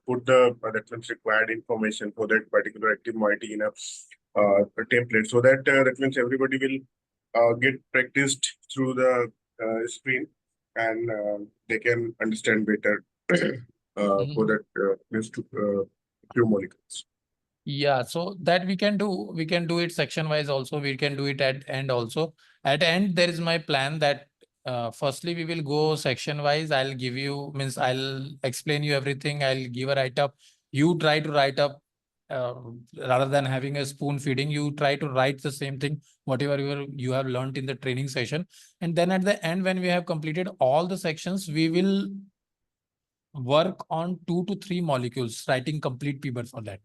put the that means required information for that particular active moiety in a template, so that that means everybody will get practiced through the screen, and they can understand better for that means few molecules. Yeah, so that we can do it section wise also. We can do it at end also. At end, there is my plan that firstly we will go section wise. I'll explain you everything. I'll give a write up. You try to write up rather than having a spoon feeding. You try to write the same thing, whatever you have learned in the training session. And then at the end, when we have completed all the sections, we will work on 2 to 3 molecules, writing complete paper for that.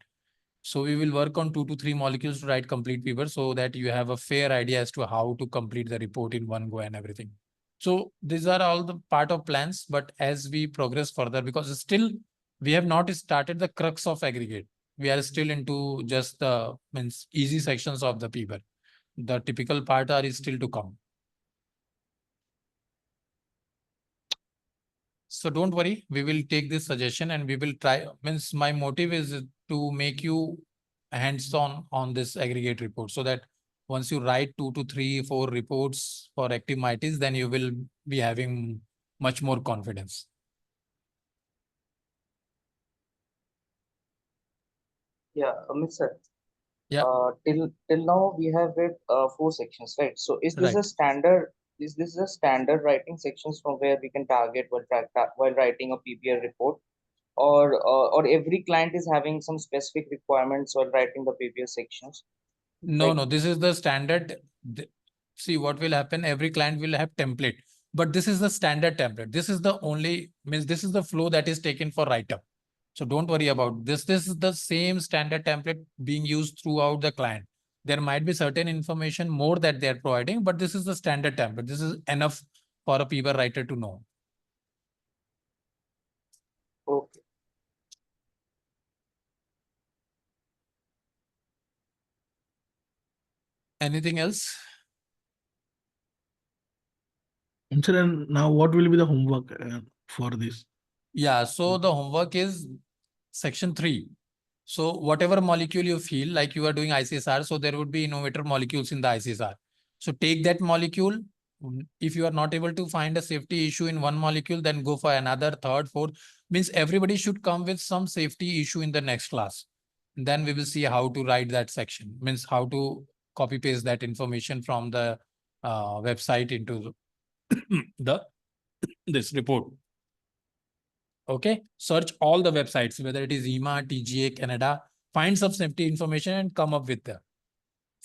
So we will work on 2 to 3 molecules to write complete paper so that you have a fair idea as to how to complete the report in one go and everything. So these are all the part of plans, but as we progress further, because still we have not started the crux of aggregate. We are still into just the easy sections of the paper. The typical part is still to come. So don't worry, we will take this suggestion and we will try. My motive is to make you hands-on on this aggregate report, so that once you write 2 to 3, 4 reports for active mites, then you will be having much more confidence. Yeah, Amit sir. Yeah. Till now we have read 4 sections, right? So is this Right. a standard? Is this a standard writing sections from where we can target while writing a PBR report, or every client is having some specific requirements while writing the PBR sections? No, Like- no, this is the standard. See what will happen. Every client will have template, but this is the standard template. This is the only this is the flow that is taken for write-up. So don't worry about this. This is the same standard template being used throughout the client. There might be certain information more that they are providing, but this is the standard template. This is enough for a paper writer to know. Okay. Anything else? And now what will be the homework for this? Yeah, so the homework is section 3. So whatever molecule you feel like you are doing ICSR, so there would be innovator molecules in the ICSR. So take that molecule. If you are not able to find a safety issue in one molecule, then go for another, third, fourth. Means everybody should come with some safety issue in the next class. Then we will see how to write that section. Means how to copy paste that information from the website into the this report. Okay, search all the websites, whether it is EMA, TGA, Canada, find some safety information and come up with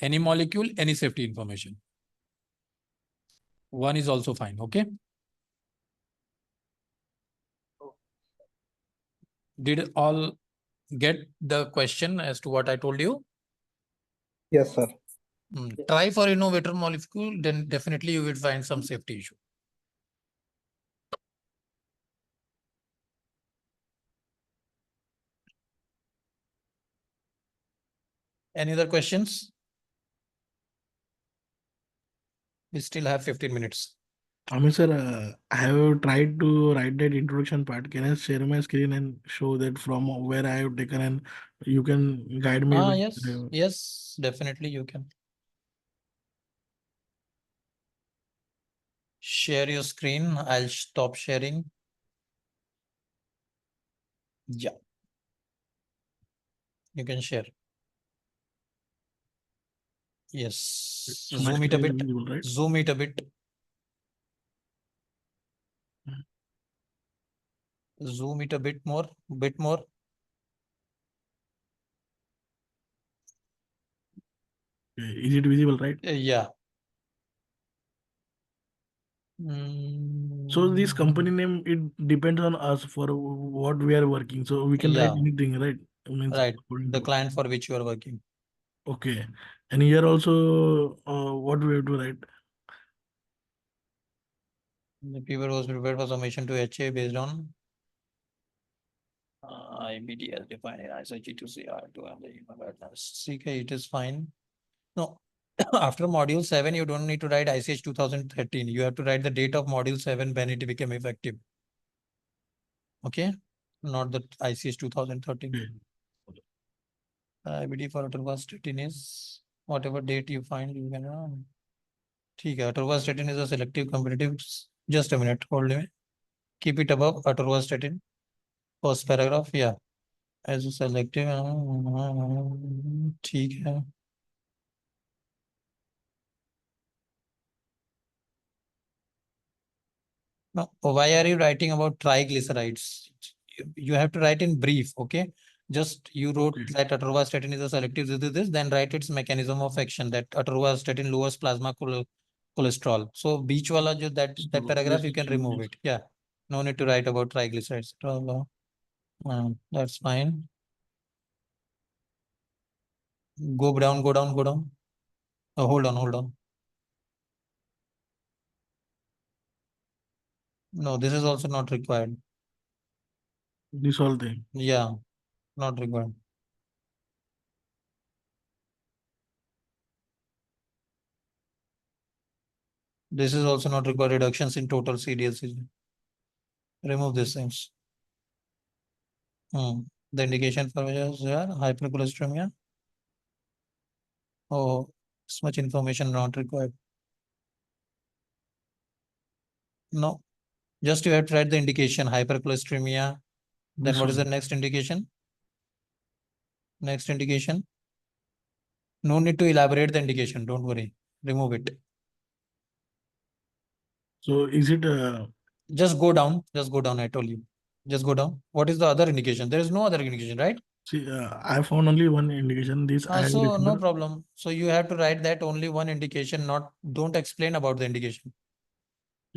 any molecule, any safety information. One is also fine. Okay. Did all get the question as to what I told you? Yes, sir. Try for innovator molecule, then definitely you will find some safety issue. Any other questions? We still have 15 minutes. Sir, I have tried to write that introduction part. Can I share my screen and show that from where I have taken, and you can guide me? Yes, yes, definitely you can. Share your screen. I'll stop sharing. Yeah. You can share. Yes. Zoom it a bit. Visible, right? Zoom it a bit. Zoom it a bit more. Bit more. Is it visible, right? Yeah. So this company name, it depends on us for what we are working. So we can write Yeah. anything, right? Right. The client for which you are working. Okay. And here also, what we have to write? The paper was prepared for submission to HA based on IBD as defined in ISO G2CR2 and the human guidelines. CK, it is fine. No, after module 7, you don't need to write ICH 2013. You have to write the date of module 7 when it became effective. Okay, not the ICH 2013. IBD for atorvastatin is whatever date you find, you can run. Okay, atorvastatin is a selective competitive. Just a minute, hold me. Keep it above atorvastatin. First paragraph, yeah. As a selective, ठीक है. Now, why are you writing about triglycerides? You have to write in brief, okay? Just you wrote that atorvastatin is a selective this, then write its mechanism of action, that atorvastatin lowers plasma cholesterol. So beach wala that paragraph you can remove it. Yeah, no need to write about triglycerides. That's fine. Go down, go down, go down. Oh, hold on, hold on. No, this is also not required. This whole thing. Yeah, not required. This is also not required. Reductions in total CDLC. Remove these things. The indication for which is hypercholesteremia. Oh, this much information not required. No, just you have to write the indication hypercholesteremia. Then This what is the one. next indication? Next indication. No need to elaborate the indication. Don't worry. Remove it. So is it Just go down. Just go down. I told you. Just go down. What is the other indication? There is no other indication, right? see I found only one indication. This I have So written no the- problem. So you have to write that only one indication, not don't explain about the indication.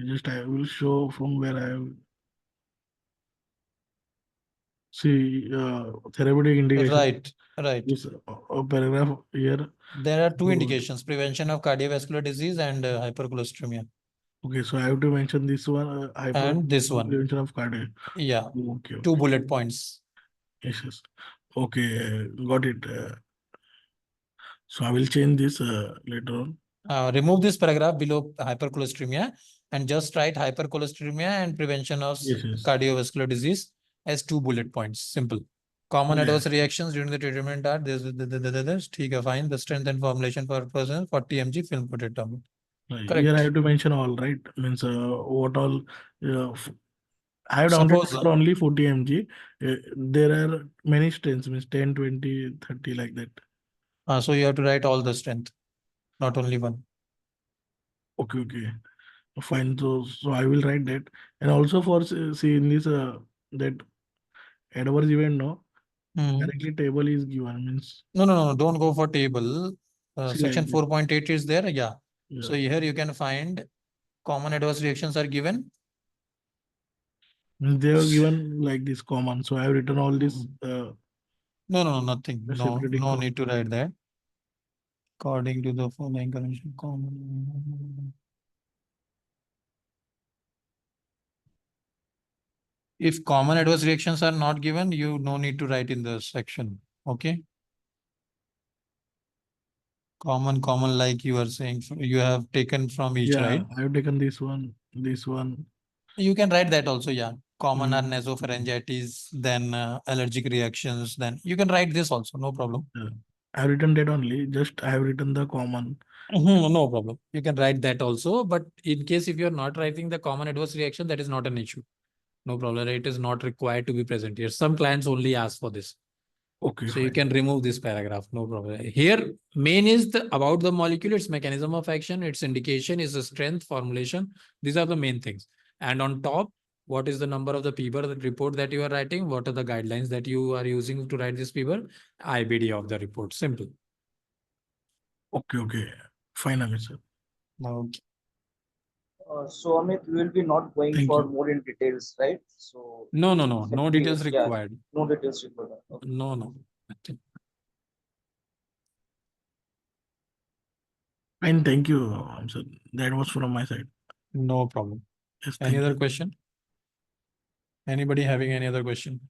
just I will show from where I have see therapeutic indication. Right, right. This paragraph here. There are two So- indications: prevention of cardiovascular disease and hypercholesteremia. Okay, so I have to mention this one. And this one. Prevention of cardio. Yeah. Okay. Two bullet points. Yes, yes. Okay, got it. So I will change this later on. Remove this paragraph below hypercholesteremia and just write hypercholesteremia and prevention of Yes, yes. cardiovascular disease as two bullet points. Simple. Common Yeah. adverse reactions during the treatment are this. Fine. The strength and formulation for person 40 mg film coated tablet. Here Correct. I have to mention all, right? Means what all. I have downloaded Suppose for only 40 mg. There are many strengths, means 10, 20, 30 like that. so you have to write all the strength, not only one. Okay, okay. Fine. So I will write that. And also for see in this that adverse event, no, directly table is given, means No, don't go for table. see Section like that. 4.8 is there. Yeah. Yeah. So here you can find common adverse reactions are given. Means they are given like this common. So I have written all this. No, nothing. No separating column. need to write that. According to the following convention, common. If common adverse reactions are not given, you no need to write in the section. Okay. Common, like you are saying, you have taken from each, Yeah, right? I have taken this one, this one. You can write that also, yeah. Common are nasopharyngitis, then allergic reactions, then you can write this also, no problem. Yeah. I have written that only. Just I have written the common. No problem. You can write that also, but in case if you are not writing the common adverse reaction, that is not an issue. No problem. It is not required to be present here. Some clients only ask for this. Okay. So fine. you can remove this paragraph, no problem. Here, main is about the molecule, its mechanism of action, its indication, its strength, formulation. These are the main things. And on top, what is the number of the PBRER report that you are writing? What are the guidelines that you are using to write this PBRER? IBD of the report. Simple. Okay, okay. Fine, Amit sir. Okay. So Amit, we will be not going Thank for you. more in details, right? So No. No simply, details yeah, required. no details required. Okay. No. Okay. Fine, thank you, sir. That was from my side. No problem. Yes, Any thank other you. question? Anybody having any other question?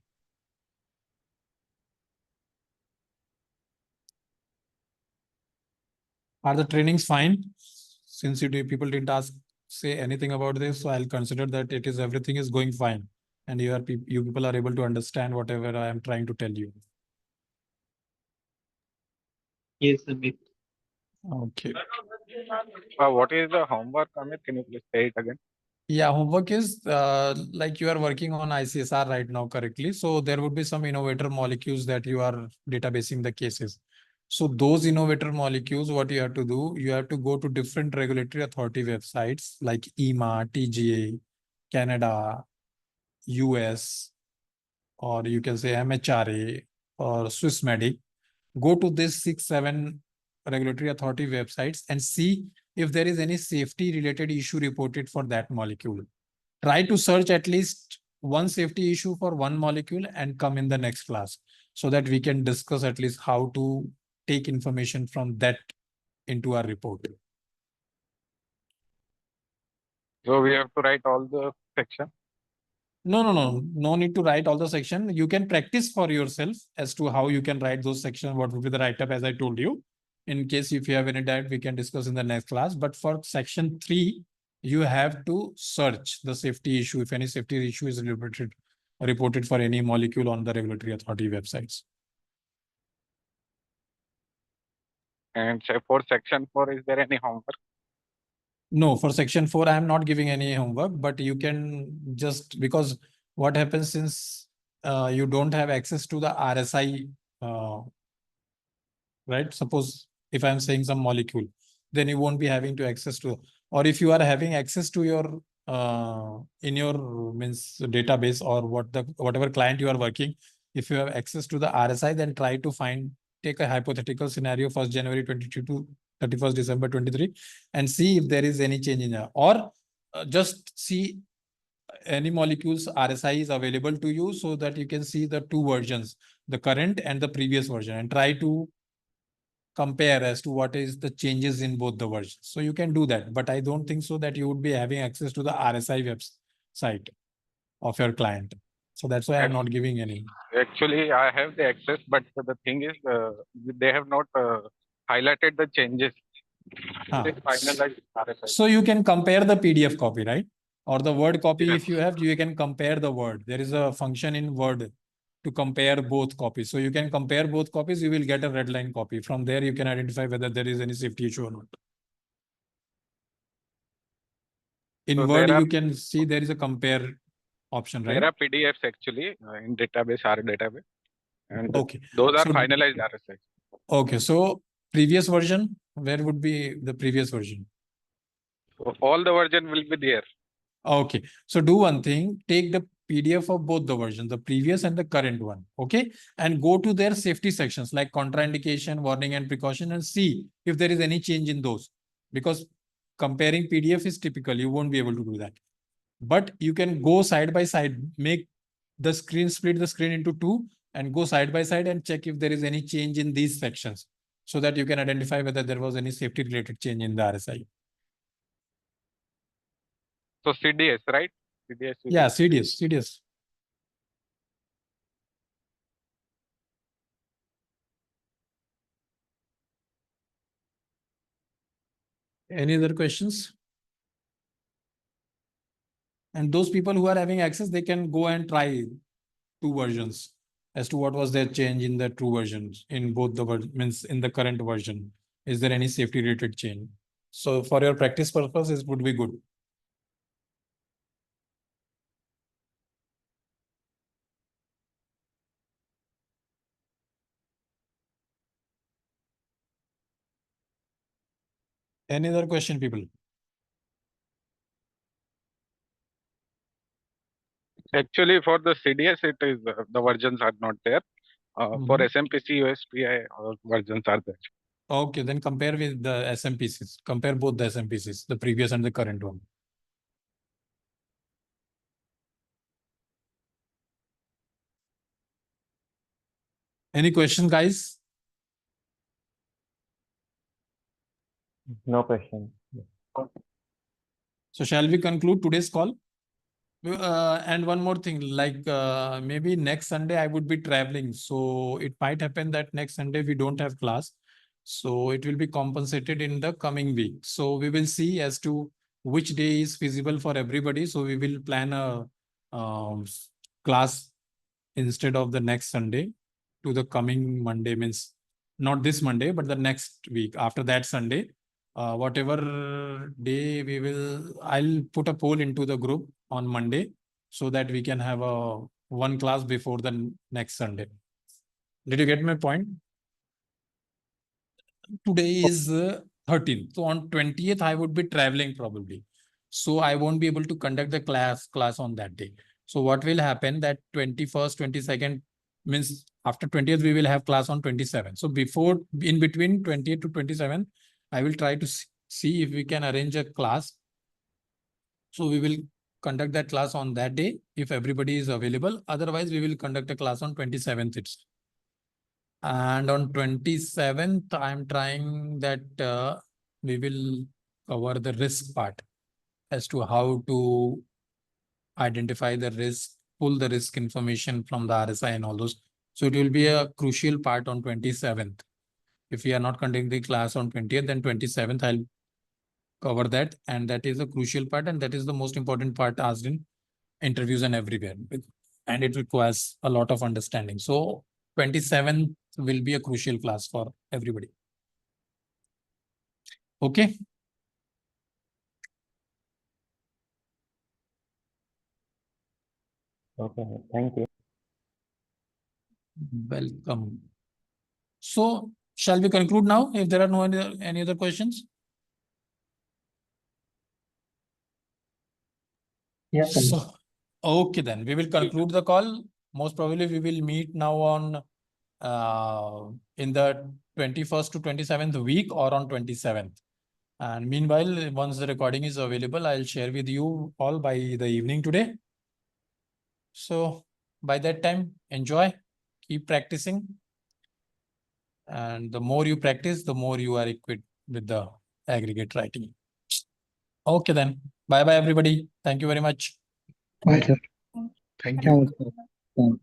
Are the trainings fine? Since people didn't say anything about this, so I'll consider that everything is going fine, and you people are able to understand whatever I am trying to tell you. Yes, Amit. Okay. What is the homework, Amit? Can you please say it again? Yeah, homework is like you are working on ICSR right now correctly. So there would be some innovator molecules that you are databasing the cases. So those innovator molecules, what you have to do, you have to go to different regulatory authority websites like EMA, TGA, Canada, US, or you can say MHRA or Swissmedic. Go to these 6-7 regulatory authority websites and see if there is any safety related issue reported for that molecule. Try to search at least one safety issue for one molecule and come in the next class so that we can discuss at least how to take information from that into our report. So we have to write all the section? No need to write all the section. You can practice for yourself as to how you can write those sections, what would be the write-up, as I told you. In case if you have any doubt, we can discuss in the next class. But for section 3, you have to search the safety issue, if any safety issue is reported for any molecule on the regulatory authority websites. And say for section 4, is there any homework? No, for section 4, I am not giving any homework, but you can just, because what happens since you don't have access to the RSI, right? Suppose if I'm saying some molecule, then you won't be having to access to, or if you are having access to your in your means database or whatever client you are working, if you have access to the RSI, then try to take a hypothetical scenario 1st January 22 to 31st December 23 and see if there is any change in that, or just see any molecules RSI is available to you so that you can see the 2 versions, the current and the previous version, and try to compare as to what is the changes in both the versions. So you can do that, but I don't think so that you would be having access to the RSI website of your client. So that's why I'm not giving any. Actually, I have the access, but the thing is, they have not highlighted the changes. So you can compare the PDF copy, right? Or the Word copy, if you have, you can compare the Word. There is a function in Word to compare both copies. So you can compare both copies, you will get a red line copy. From there, you can identify whether there is any safety issue or not. In So Word, you can see there is a compare option, right? There are PDFs actually in database, R database, and okay, those are so, finalized RSI. Okay, so previous version, where would be the previous version? So all the version will be there. Okay, so do one thing, take the PDF of both the versions, the previous and the current one, okay? And go to their safety sections like contraindication, warning and precaution, and see if there is any change in those. Because comparing PDF is typical, you won't be able to do that. But you can go side by side, make the screen, split the screen into 2 and go side by side and check if there is any change in these sections so that you can identify whether there was any safety related change in the RSI. So CDS, right? CDS. Yeah, CDS. Any other questions? And those people who are having access, they can go and try 2 versions as to what was their change in the 2 versions in both the means in the current version. Is there any safety related change? So for your practice purposes, it would be good. Any other question, people? Actually, for the CDS, it is the versions are not there. For SMPC, USPI, versions are there. Okay, then compare with the SMPCs. Compare both the SMPCs, the previous and the current one. Any question, guys? No question. So shall we conclude today's call? And one more thing, like maybe next Sunday I would be traveling. So it might happen that next Sunday we don't have class. So it will be compensated in the coming week. So we will see as to which day is feasible for everybody. So we will plan a class instead of the next Sunday to the coming Monday, means not this Monday, but the next week after that Sunday. Whatever day I'll put a poll into the group on Monday so that we can have one class before the next Sunday. Did you get my point? Today is 13th. So on 20th, I would be traveling probably. So I won't be able to conduct the class on that day. So what will happen that 21st, 22nd means after 20th, we will have class on 27th. So in between 20th to 27th, I will try to see if we can arrange a class. So we will conduct that class on that day if everybody is available. Otherwise, we will conduct a class on 27th itself. And on 27th, I'm trying that we will cover the risk part as to how to identify the risk, pull the risk information from the RSI and all those. So it will be a crucial part on 27th. If we are not conducting the class on 20th, then 27th I'll cover that. And that is a crucial part. And that is the most important part asked in interviews and everywhere. And it requires a lot of understanding. So 27th will be a crucial class for everybody. Okay. Okay, thank you. Welcome. So shall we conclude now if there are no any other questions? Yes. So, okay, then we will conclude the call. Most probably we will meet now on in the 21st to 27th week or on 27th. And meanwhile, once the recording is available, I'll share with you all by the evening today. So by that time, enjoy, keep practicing. And the more you practice, the more you are equipped with the aggregate writing. Okay, then. Bye-bye, everybody. Thank you very much. Bye, sir. Thank you. Thanks.